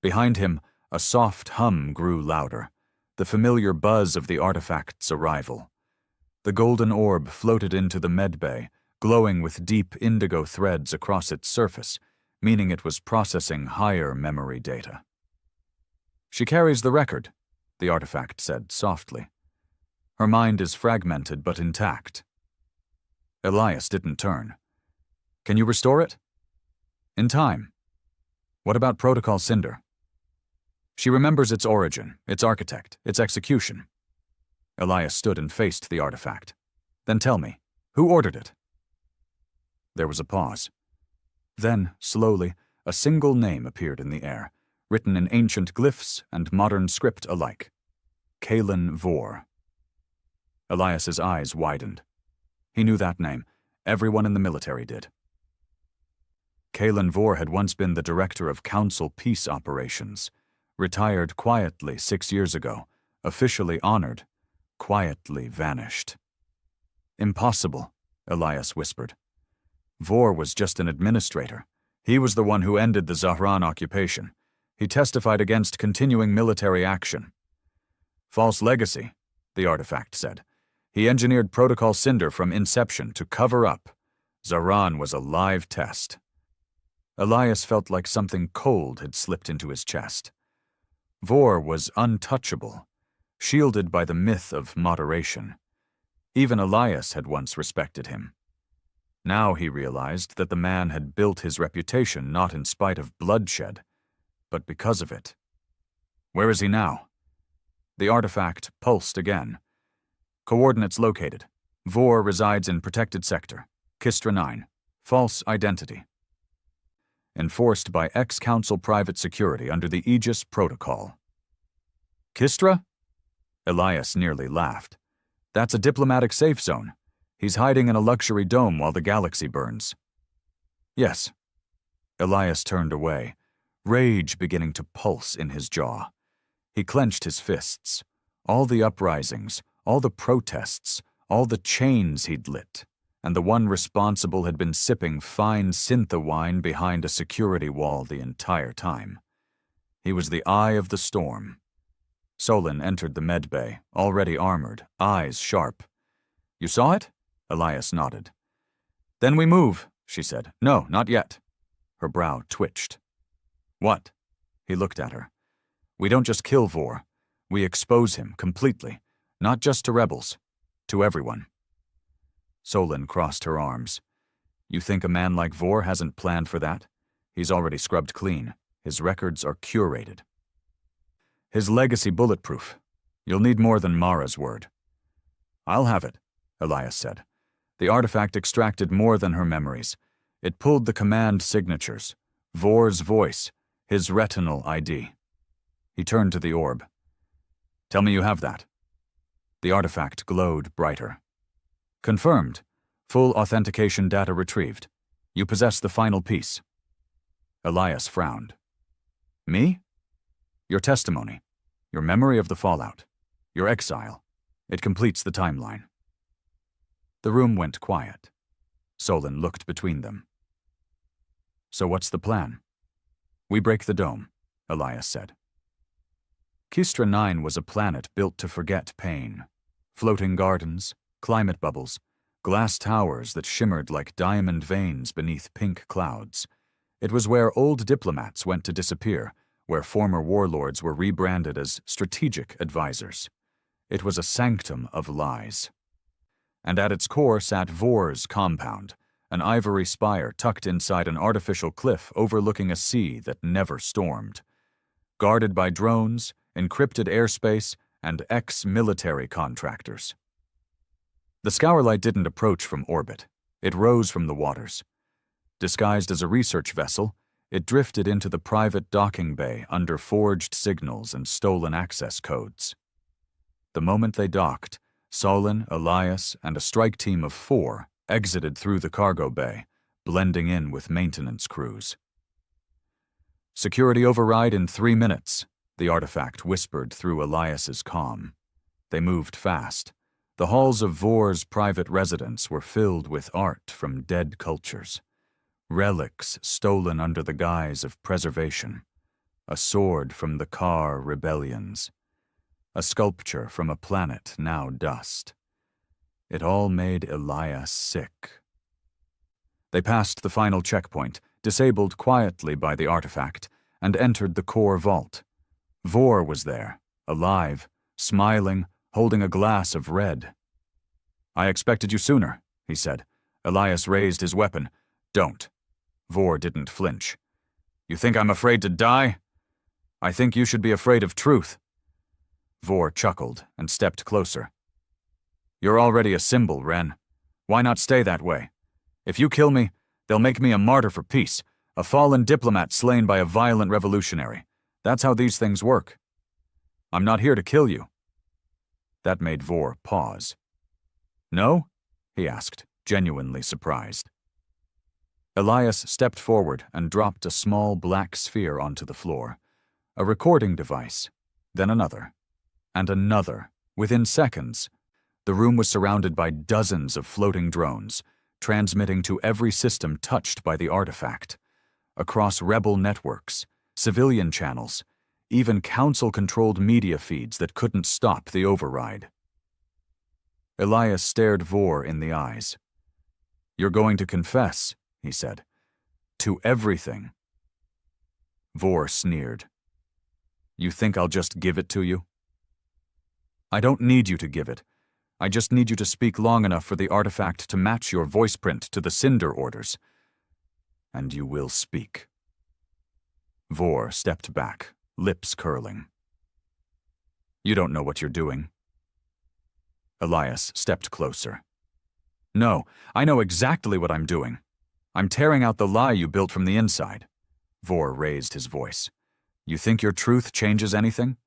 Behind him, a soft hum grew louder, the familiar buzz of the artifact's arrival. The golden orb floated into the medbay, glowing with deep indigo threads across its surface, meaning it was processing higher memory data. "She carries the record," the artifact said softly. "Her mind is fragmented but intact." Elias didn't turn. "Can you restore it?" "In time." "What about Protocol Cinder?" "She remembers its origin, its architect, its execution." Elias stood and faced the artifact. "Then tell me, who ordered it?" There was a pause. Then, slowly, a single name appeared in the air, written in ancient glyphs and modern script alike. Kalen Vor. Elias's eyes widened. He knew that name. Everyone in the military did. Kalen Vor had once been the director of Council Peace Operations, retired quietly 6 years ago, officially honored, quietly vanished. "Impossible," Elias whispered. "Vor was just an administrator. He was the one who ended the Zahran occupation. He testified against continuing military action." "False legacy," the artifact said. "He engineered Protocol Cinder from inception to cover up. Zahran was a live test." Elias felt like something cold had slipped into his chest. Vor was untouchable, shielded by the myth of moderation. Even Elias had once respected him. Now he realized that the man had built his reputation not in spite of bloodshed, but because of it. "Where is he now?" The artifact pulsed again. "Coordinates located. Vor resides in protected sector. Kistra 9. False identity. Enforced by ex-Council private security under the Aegis Protocol." "Kistra?" Elias nearly laughed. "That's a diplomatic safe zone. He's hiding in a luxury dome while the galaxy burns." "Yes." Elias turned away, rage beginning to pulse in his jaw. He clenched his fists. All the uprisings, all the protests, all the chains he'd lit, and the one responsible had been sipping fine syntha wine behind a security wall the entire time. He was the eye of the storm. Solon entered the medbay, already armored, eyes sharp. "You saw it?" Elias nodded. "Then we move," she said. "No, not yet." Her brow twitched. "What?" He looked at her. "We don't just kill Vor. We expose him completely, not just to rebels, to everyone." Solon crossed her arms. "You think a man like Vor hasn't planned for that? He's already scrubbed clean. His records are curated. His legacy bulletproof. You'll need more than Mara's word." "I'll have it," Elias said. The artifact extracted more than her memories. It pulled the command signatures, Vor's voice, his retinal ID. He turned to the orb. "Tell me you have that." The artifact glowed brighter. "Confirmed. Full authentication data retrieved. You possess the final piece." Elias frowned. "Me?" "Your testimony. Your memory of the fallout. Your exile. It completes the timeline." The room went quiet. Solon looked between them. "So what's the plan?" "We break the dome," Elias said. Kistra 9 was a planet built to forget pain. Floating gardens, climate bubbles, glass towers that shimmered like diamond veins beneath pink clouds. It was where old diplomats went to disappear, where former warlords were rebranded as strategic advisors. It was a sanctum of lies. And at its core sat Vor's compound, an ivory spire tucked inside an artificial cliff overlooking a sea that never stormed. Guarded by drones, encrypted airspace, and ex-military contractors. The Scourlight didn't approach from orbit. It rose from the waters. Disguised as a research vessel, it drifted into the private docking bay under forged signals and stolen access codes. The moment they docked, Solon, Elias, and a strike team of 4 exited through the cargo bay, blending in with maintenance crews. "Security override in 3 minutes," the artifact whispered through Elias's comm. They moved fast. The halls of Vor's private residence were filled with art from dead cultures. Relics stolen under the guise of preservation. A sword from the Kar rebellions. A sculpture from a planet now dust. It all made Elias sick. They passed the final checkpoint, disabled quietly by the artifact, and entered the core vault. Vor was there, alive, smiling, holding a glass of red. "I expected you sooner," he said. Elias raised his weapon. "Don't." Vor didn't flinch. "You think I'm afraid to die? I think you should be afraid of truth." Vor chuckled and stepped closer. "You're already a symbol, Ren. Why not stay that way? If you kill me, they'll make me a martyr for peace, a fallen diplomat slain by a violent revolutionary. That's how these things work. I'm not here to kill you." That made Vor pause. "No?" he asked, genuinely surprised. Elias stepped forward and dropped a small black sphere onto the floor. A recording device, then another, and another. Within seconds, the room was surrounded by dozens of floating drones, transmitting to every system touched by the artifact. Across rebel networks, civilian channels, even council-controlled media feeds that couldn't stop the override. Elias stared Vor in the eyes. "You're going to confess," he said, "to everything." Vor sneered. "You think I'll just give it to you?" "I don't need you to give it. I just need you to speak long enough for the artifact to match your voice print to the Cinder orders. And you will speak." Vor stepped back, lips curling. "You don't know what you're doing." Elias stepped closer. "No, I know exactly what I'm doing. I'm tearing out the lie you built from the inside." Vor raised his voice. "You think your truth changes anything?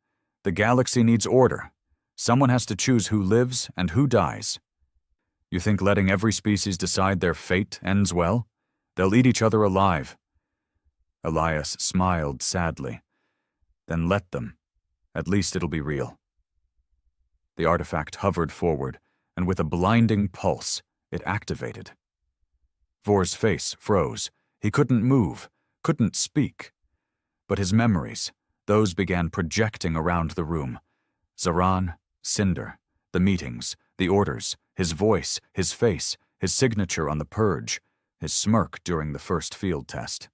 The galaxy needs order. Someone has to choose who lives and who dies. You think letting every species decide their fate ends well? They'll eat each other alive." Elias smiled sadly. "Then let them. At least it'll be real." The artifact hovered forward, and with a blinding pulse, it activated. Vor's face froze. He couldn't move, couldn't speak. But his memories, those began projecting around the room. Zaran, Cinder, the meetings, the orders, his voice, his face, his signature on the purge, his smirk during the first field test.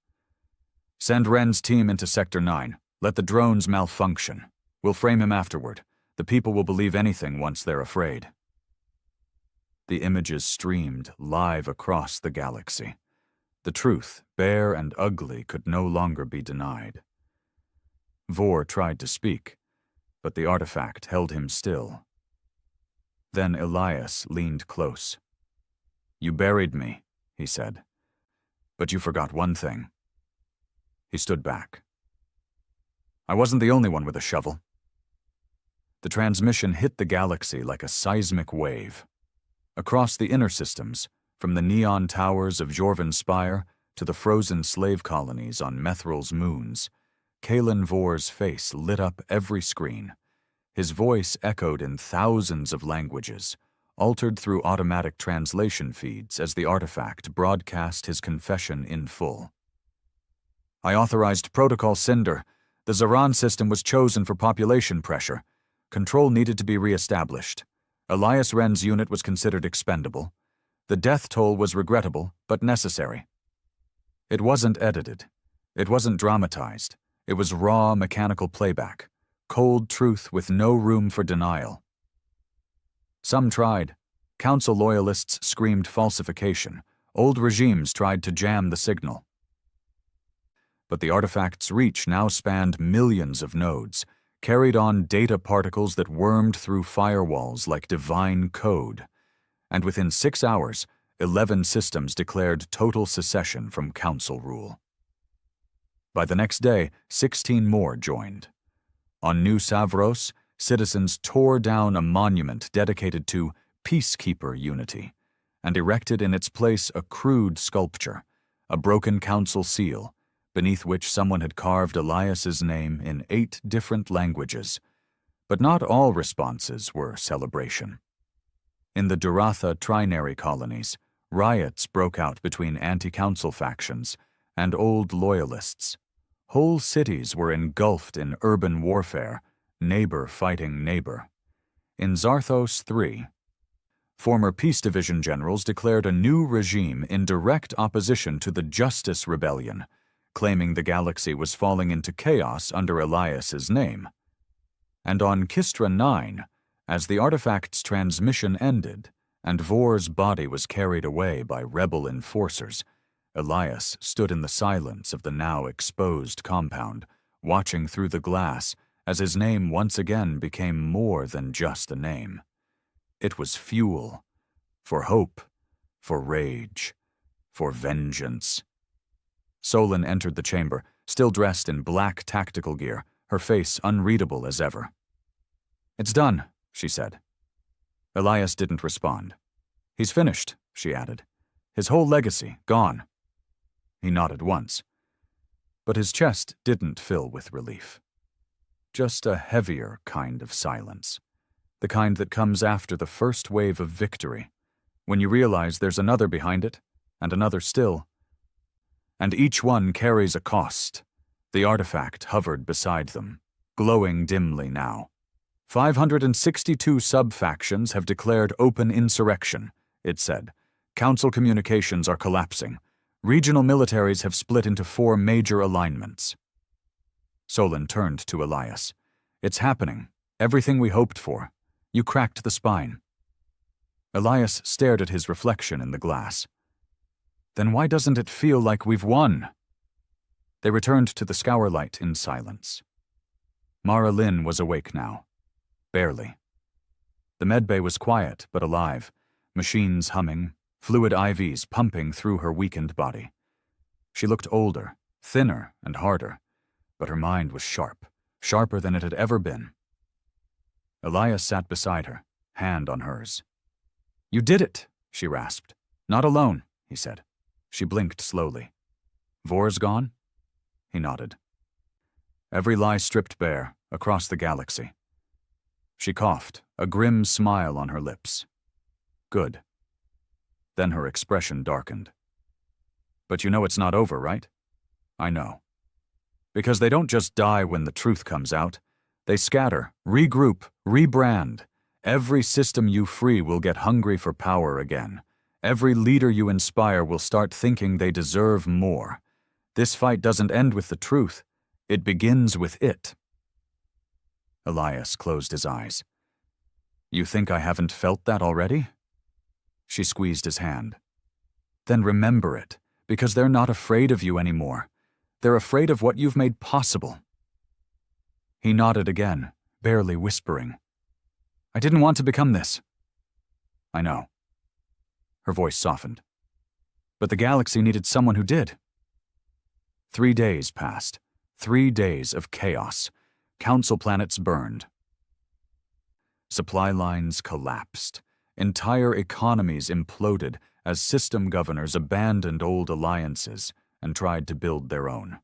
"Send Ren's team into Sector 9. Let the drones malfunction. We'll frame him afterward. The people will believe anything once they're afraid." The images streamed live across the galaxy. The truth, bare and ugly, could no longer be denied. Vor tried to speak, but the artifact held him still. Then Elias leaned close. "You buried me," he said. "But you forgot one thing." He stood back. "I wasn't the only one with a shovel." The transmission hit the galaxy like a seismic wave. Across the inner systems, from the neon towers of Jorvan Spire to the frozen slave colonies on Methral's moons, Kalen Vor's face lit up every screen. His voice echoed in thousands of languages, altered through automatic translation feeds as the artifact broadcast his confession in full. "I authorized Protocol Cinder. The Zaran system was chosen for population pressure. Control needed to be re-established. Elias Ren's unit was considered expendable. The death toll was regrettable, but necessary." It wasn't edited. It wasn't dramatized. It was raw mechanical playback, cold truth with no room for denial. Some tried. Council loyalists screamed falsification. Old regimes tried to jam the signal. But the artifact's reach now spanned millions of nodes, carried on data particles that wormed through firewalls like divine code. And within 6 hours, 11 systems declared total secession from Council rule. By the next day, 16 more joined. On New Savros, citizens tore down a monument dedicated to peacekeeper unity and erected in its place a crude sculpture, a broken council seal, beneath which someone had carved Elias's name in 8 different languages. But not all responses were celebration. In the Duratha Trinary colonies, riots broke out between anti-council factions and old loyalists. Whole cities were engulfed in urban warfare, neighbor fighting neighbor. In Zarthos III, former Peace Division generals declared a new regime in direct opposition to the Justice Rebellion, claiming the galaxy was falling into chaos under Elias's name. And on Kistra IX, as the artifact's transmission ended and Vor's body was carried away by rebel enforcers, Elias stood in the silence of the now exposed compound, watching through the glass as his name once again became more than just a name. It was fuel, for hope, for rage, for vengeance. Solon entered the chamber, still dressed in black tactical gear, her face unreadable as ever. "It's done," she said. Elias didn't respond. "He's finished," she added. "His whole legacy, gone." He nodded once. But his chest didn't fill with relief. Just a heavier kind of silence. The kind that comes after the first wave of victory, when you realize there's another behind it, and another still. And each one carries a cost. The artifact hovered beside them, glowing dimly now. 562 sub-factions have declared open insurrection, it said. Council communications are collapsing. Regional militaries have split into 4 major alignments. Solon turned to Elias. "It's happening. Everything we hoped for. You cracked the spine." Elias stared at his reflection in the glass. "Then why doesn't it feel like we've won?" They returned to the scour light in silence. Mara Lynn was awake now. Barely. The medbay was quiet but alive, machines humming, fluid IVs pumping through her weakened body. She looked older, thinner and harder, but her mind was sharp, sharper than it had ever been. Elias sat beside her, hand on hers. "You did it," she rasped. "Not alone," he said. She blinked slowly. "Vor's gone?" He nodded. Every lie stripped bare, across the galaxy. She coughed, a grim smile on her lips. "Good." Then her expression darkened. "But you know it's not over, right?" "I know. Because they don't just die when the truth comes out. They scatter, regroup, rebrand. Every system you free will get hungry for power again. Every leader you inspire will start thinking they deserve more. This fight doesn't end with the truth. It begins with it." Elias closed his eyes. "You think I haven't felt that already?" She squeezed his hand. "Then remember it, because they're not afraid of you anymore. They're afraid of what you've made possible." He nodded again, barely whispering. "I didn't want to become this." "I know." Her voice softened. "But the galaxy needed someone who did." 3 days passed. 3 days of chaos. Council planets burned. Supply lines collapsed. Entire economies imploded as system governors abandoned old alliances and tried to build their own.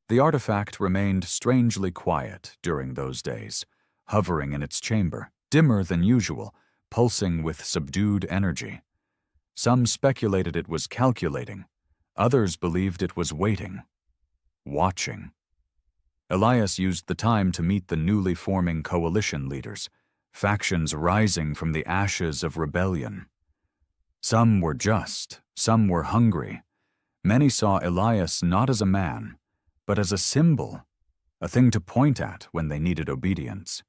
The artifact remained strangely quiet during those days, hovering in its chamber, dimmer than usual, pulsing with subdued energy. Some speculated it was calculating. Others believed it was waiting. Watching. Elias used the time to meet the newly forming coalition leaders, factions rising from the ashes of rebellion. Some were just, some were hungry. Many saw Elias not as a man, but as a symbol, a thing to point at when they needed obedience.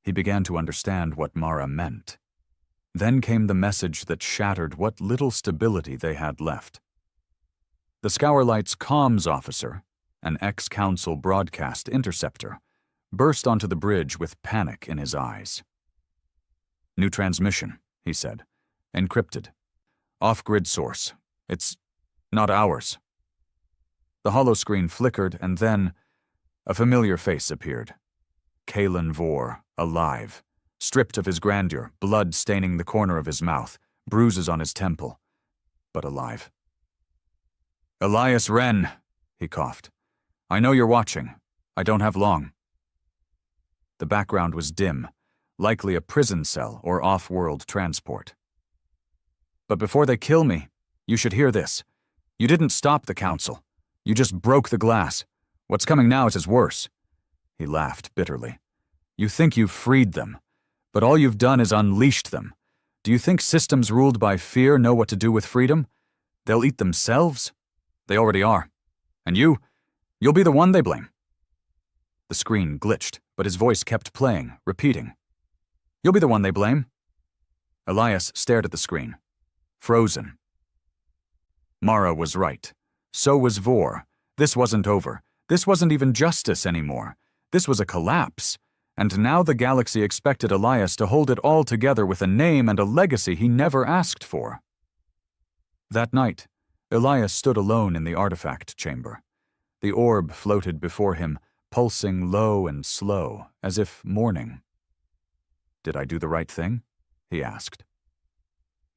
He began to understand what Mara meant. Then came the message that shattered what little stability they had left. The Scourlight's comms officer, an ex-council broadcast interceptor, burst onto the bridge with panic in his eyes. "New transmission," he said. "Encrypted. Off-grid source. It's not ours." The holoscreen flickered, and then a familiar face appeared. Kalen Vor, alive, stripped of his grandeur, blood staining the corner of his mouth, bruises on his temple, but alive. "Elias Wren," he coughed. "I know you're watching. I don't have long." The background was dim, likely a prison cell or off-world transport. "But before they kill me, you should hear this. You didn't stop the council. You just broke the glass. What's coming now is worse." He laughed bitterly. "You think you've freed them, but all you've done is unleashed them. Do you think systems ruled by fear know what to do with freedom? They'll eat themselves? They already are. And you'll be the one they blame." The screen glitched, but his voice kept playing, repeating. "You'll be the one they blame." Elias stared at the screen. Frozen. Mara was right. So was Vor. This wasn't over. This wasn't even justice anymore. This was a collapse. And now the galaxy expected Elias to hold it all together with a name and a legacy he never asked for. That night, Elias stood alone in the artifact chamber. The orb floated before him, pulsing low and slow, as if mourning. "Did I do the right thing?" he asked.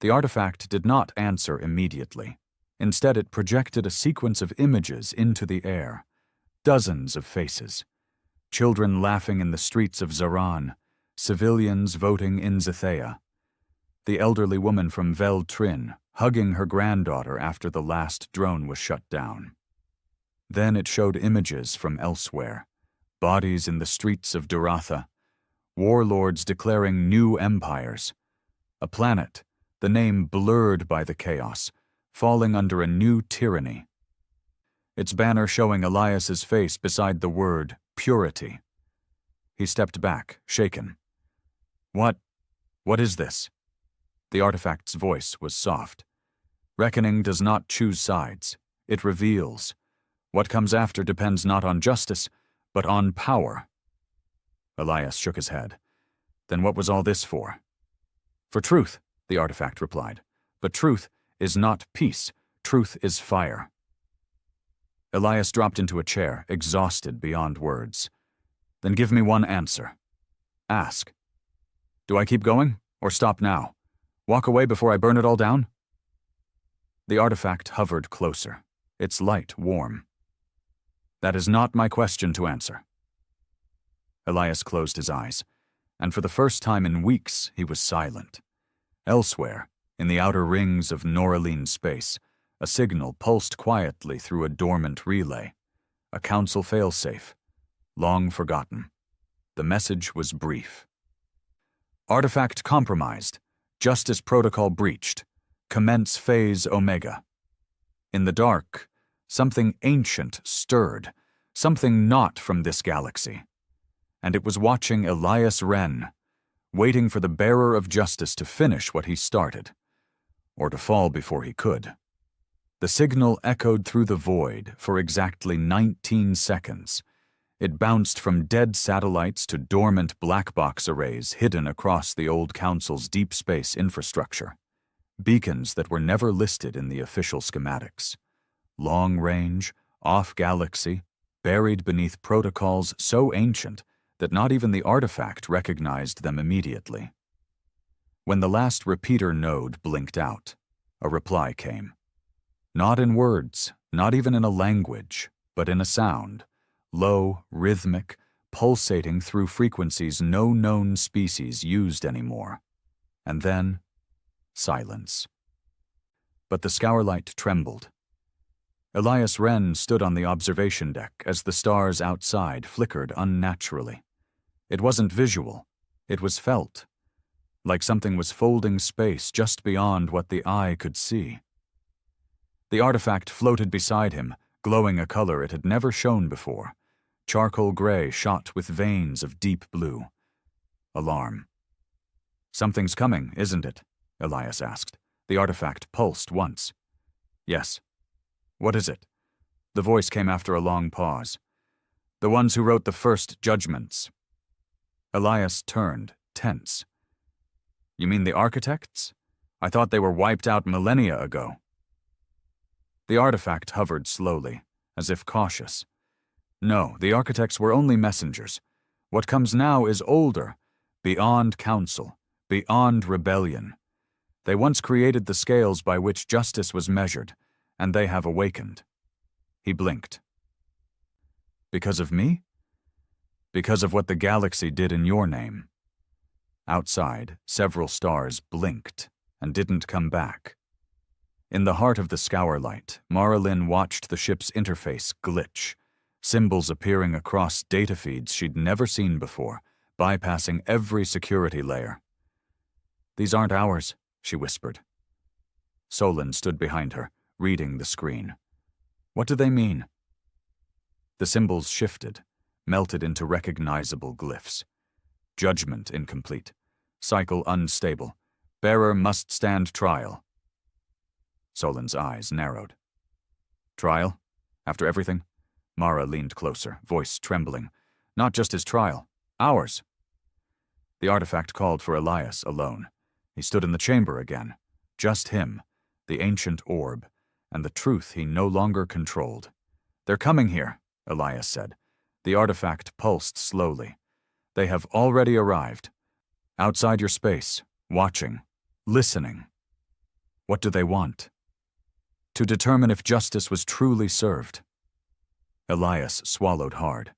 The artifact did not answer immediately. Instead, it projected a sequence of images into the air. Dozens of faces. Children laughing in the streets of Zaran, civilians voting in Zethea. The elderly woman from Vel Trin, hugging her granddaughter after the last drone was shut down. Then it showed images from elsewhere. Bodies in the streets of Duratha. Warlords declaring new empires. A planet, the name blurred by the chaos, falling under a new tyranny. Its banner showing Elias's face beside the word purity. He stepped back, shaken. What is this?" The artifact's voice was soft. "Reckoning does not choose sides. It reveals. What comes after depends not on justice, but on power." Elias shook his head. "Then what was all this for?" "For truth," the artifact replied. "But truth is not peace. Truth is fire." Elias dropped into a chair, exhausted beyond words. "Then give me one answer. Ask. Do I keep going, or stop now? Walk away before I burn it all down?" The artifact hovered closer, its light warm. "That is not my question to answer." Elias closed his eyes, and for the first time in weeks he was silent. Elsewhere, in the outer rings of Noraline space, a signal pulsed quietly through a dormant relay. A council failsafe. Long forgotten. The message was brief. "Artifact compromised. Justice protocol breached. Commence phase Omega." In the dark, something ancient stirred, something not from this galaxy. And it was watching Elias Wren, waiting for the bearer of justice to finish what he started, or to fall before he could. The signal echoed through the void for exactly 19 seconds. It bounced from dead satellites to dormant black box arrays hidden across the old council's deep space infrastructure. Beacons that were never listed in the official schematics. Long range, off-galaxy, buried beneath protocols so ancient that not even the artifact recognized them immediately. When the last repeater node blinked out, a reply came. Not in words, not even in a language, but in a sound, low, rhythmic, pulsating through frequencies no known species used anymore. And then, silence. But the scourlight trembled. Elias Wren stood on the observation deck as the stars outside flickered unnaturally. It wasn't visual, it was felt, like something was folding space just beyond what the eye could see. The artifact floated beside him, glowing a color it had never shown before, charcoal gray shot with veins of deep blue. Alarm. "Something's coming, isn't it?" Elias asked. The artifact pulsed once. "Yes." "What is it?" The voice came after a long pause. "The ones who wrote the first judgments." Elias turned, tense. "You mean the architects? I thought they were wiped out millennia ago." The artifact hovered slowly, as if cautious. "No, the architects were only messengers. What comes now is older, beyond counsel, beyond rebellion. They once created the scales by which justice was measured, and they have awakened. He blinked. Because of me? Because of what the galaxy did in your name. Outside, several stars blinked and didn't come back. In the heart of the scour light, Marilyn watched the ship's interface glitch, symbols appearing across data feeds she'd never seen before, bypassing every security layer. "These aren't ours," she whispered. Solon stood behind her, reading the screen. "What do they mean?" The symbols shifted, melted into recognizable glyphs. Judgment incomplete. Cycle unstable. Bearer must stand trial. Solon's eyes narrowed. "Trial? After everything?" Mara leaned closer, voice trembling. "Not just his trial. Ours." The artifact called for Elias alone. He stood in the chamber again. Just him, the ancient orb, and the truth he no longer controlled. "They're coming here," Elias said. The artifact pulsed slowly. "They have already arrived. Outside your space, watching, listening. What do they want?" "To determine if justice was truly served." Elias swallowed hard.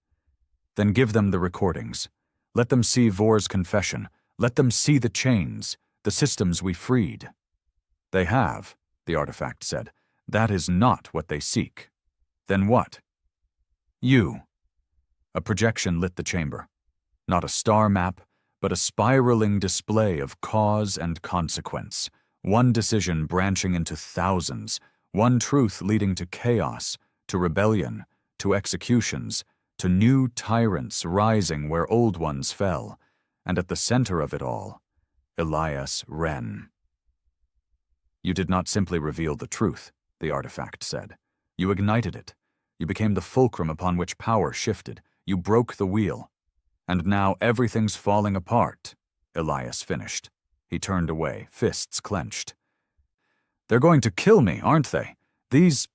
"Then give them the recordings. Let them see Vor's confession. Let them see the chains, the systems we freed." "They have," the artifact said. "That is not what they seek." "Then what?" "You." A projection lit the chamber. Not a star map, but a spiraling display of cause and consequence. One decision branching into thousands. One truth leading to chaos, to rebellion, to executions, to new tyrants rising where old ones fell. And at the center of it all, Elias Wren. "You did not simply reveal the truth," the artifact said. "You ignited it. You became the fulcrum upon which power shifted. You broke the wheel. And now everything's falling apart," Elias finished. He turned away, fists clenched. "They're going to kill me, aren't they? These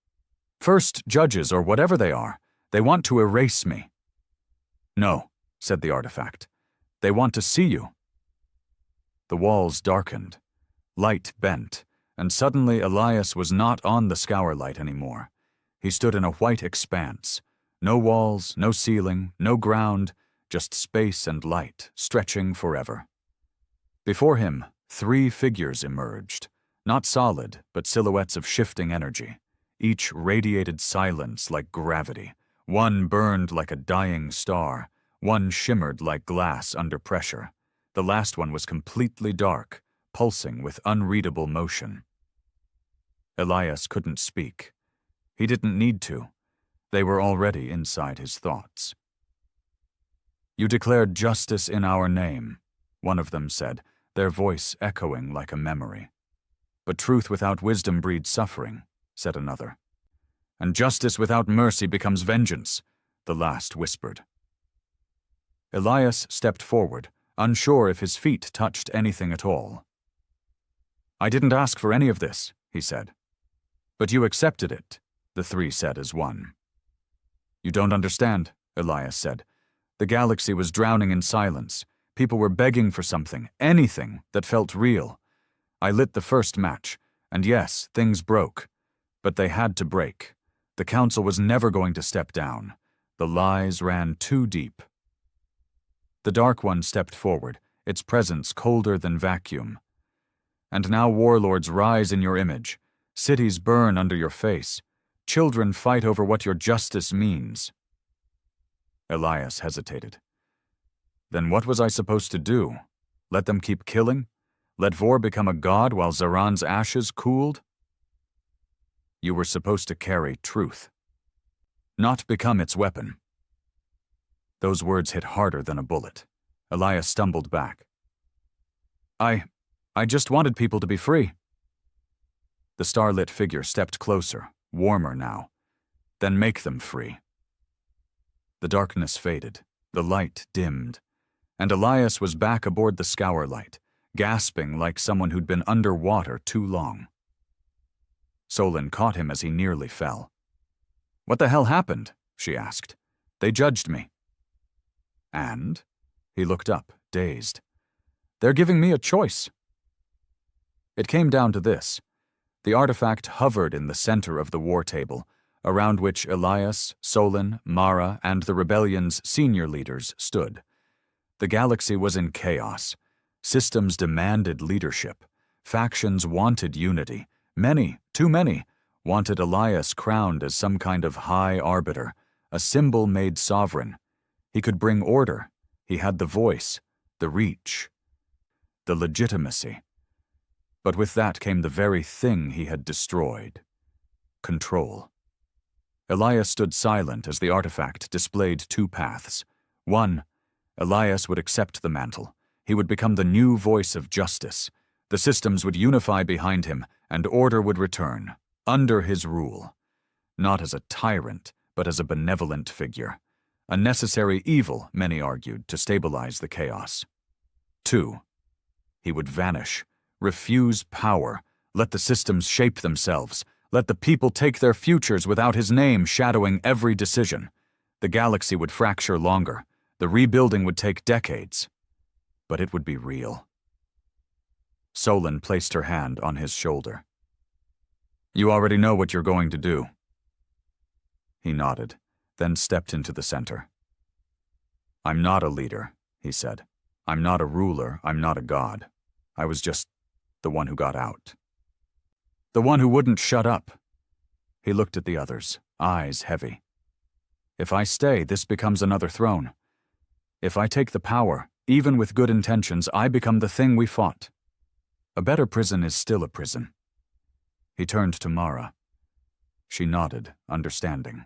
first judges, or whatever they are. They want to erase me." "No," said the artifact. "They want to see you." The walls darkened. Light bent, and suddenly Elias was not on the scour light anymore. He stood in a white expanse. No walls, no ceiling, no ground, just space and light, stretching forever. Before him, 3 figures emerged, not solid, but silhouettes of shifting energy. Each radiated silence like gravity. One burned like a dying star. One shimmered like glass under pressure. The last one was completely dark, pulsing with unreadable motion. Elias couldn't speak. He didn't need to. They were already inside his thoughts. "You declared justice in our name," one of them said, their voice echoing like a memory. "But truth without wisdom breeds suffering," said another. "And justice without mercy becomes vengeance," the last whispered. Elias stepped forward, unsure if his feet touched anything at all. "I didn't ask for any of this," he said. "But you accepted it," the 3 said as one. "You don't understand," Elias said. "The galaxy was drowning in silence. People were begging for something, anything that felt real. I lit the first match, and yes, things broke. But they had to break. The council was never going to step down. The lies ran too deep." The Dark One stepped forward, its presence colder than vacuum. "And now warlords rise in your image. Cities burn under your face. Children fight over what your justice means." Elias hesitated. "Then what was I supposed to do? Let them keep killing? Let Vor become a god while Zaran's ashes cooled?" "You were supposed to carry truth, not become its weapon." Those words hit harder than a bullet. Elias stumbled back. I just wanted people to be free." The starlit figure stepped closer, warmer now. "Then make them free." The darkness faded, the light dimmed, and Elias was back aboard the scour light, gasping like someone who'd been underwater too long. Solon caught him as he nearly fell. "What the hell happened?" she asked. "They judged me." "And?" He looked up, dazed. "They're giving me a choice." It came down to this. The artifact hovered in the center of the war table, around which Elias, Solon, Mara, and the rebellion's senior leaders stood. The galaxy was in chaos. Systems demanded leadership. Factions wanted unity. Many, too many, wanted Elias crowned as some kind of high arbiter, a symbol made sovereign. He could bring order. He had the voice, the reach, the legitimacy. But with that came the very thing he had destroyed: control. Elias stood silent as the artifact displayed two paths. One, Elias would accept the mantle. He would become the new voice of justice. The systems would unify behind him, and order would return, under his rule. Not as a tyrant, but as a benevolent figure. A necessary evil, many argued, to stabilize the chaos. Two, he would vanish, refuse power, let the systems shape themselves, let the people take their futures without his name shadowing every decision. The galaxy would fracture longer. The rebuilding would take decades. But it would be real. Solon placed her hand on his shoulder. "You already know what you're going to do." He nodded, then stepped into the center. "I'm not a leader," he said. "I'm not a ruler, I'm not a god. I was just the one who got out. The one who wouldn't shut up." He looked at the others, eyes heavy. "If I stay, this becomes another throne. If I take the power, even with good intentions, I become the thing we fought. A better prison is still a prison." He turned to Mara. She nodded, understanding.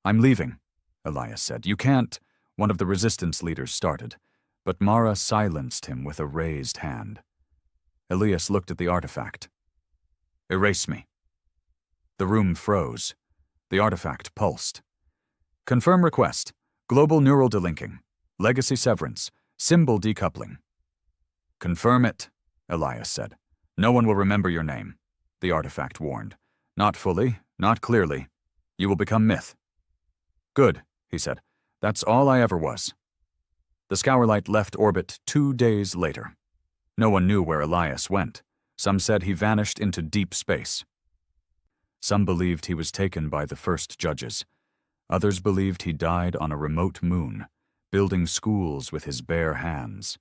"I'm leaving," Elias said. "You can't," one of the resistance leaders started, but Mara silenced him with a raised hand. Elias looked at the artifact. "Erase me." The room froze. The artifact pulsed. "Confirm request. Global neural delinking. Legacy severance. Symbol decoupling." "Confirm it," Elias said. "No one will remember your name," the artifact warned. "Not fully, not clearly. You will become myth." "Good," he said. "That's all I ever was." The Scourlight left orbit 2 days later. No one knew where Elias went. Some said he vanished into deep space. Some believed he was taken by the first judges. Others believed he died on a remote moon, building schools with his bare hands.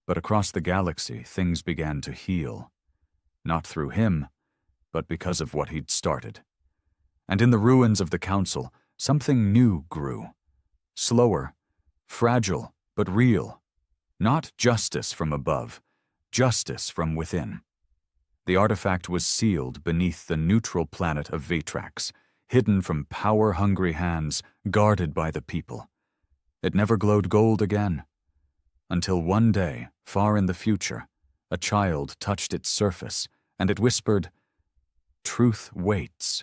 But across the galaxy, things began to heal. Not through him, but because of what he'd started. And in the ruins of the Council, something new grew. Slower, fragile, but real. Not justice from above, justice from within. The artifact was sealed beneath the neutral planet of Vatrax, hidden from power-hungry hands, guarded by the people. It never glowed gold again, until one day, far in the future, a child touched its surface, and it whispered, "Truth waits."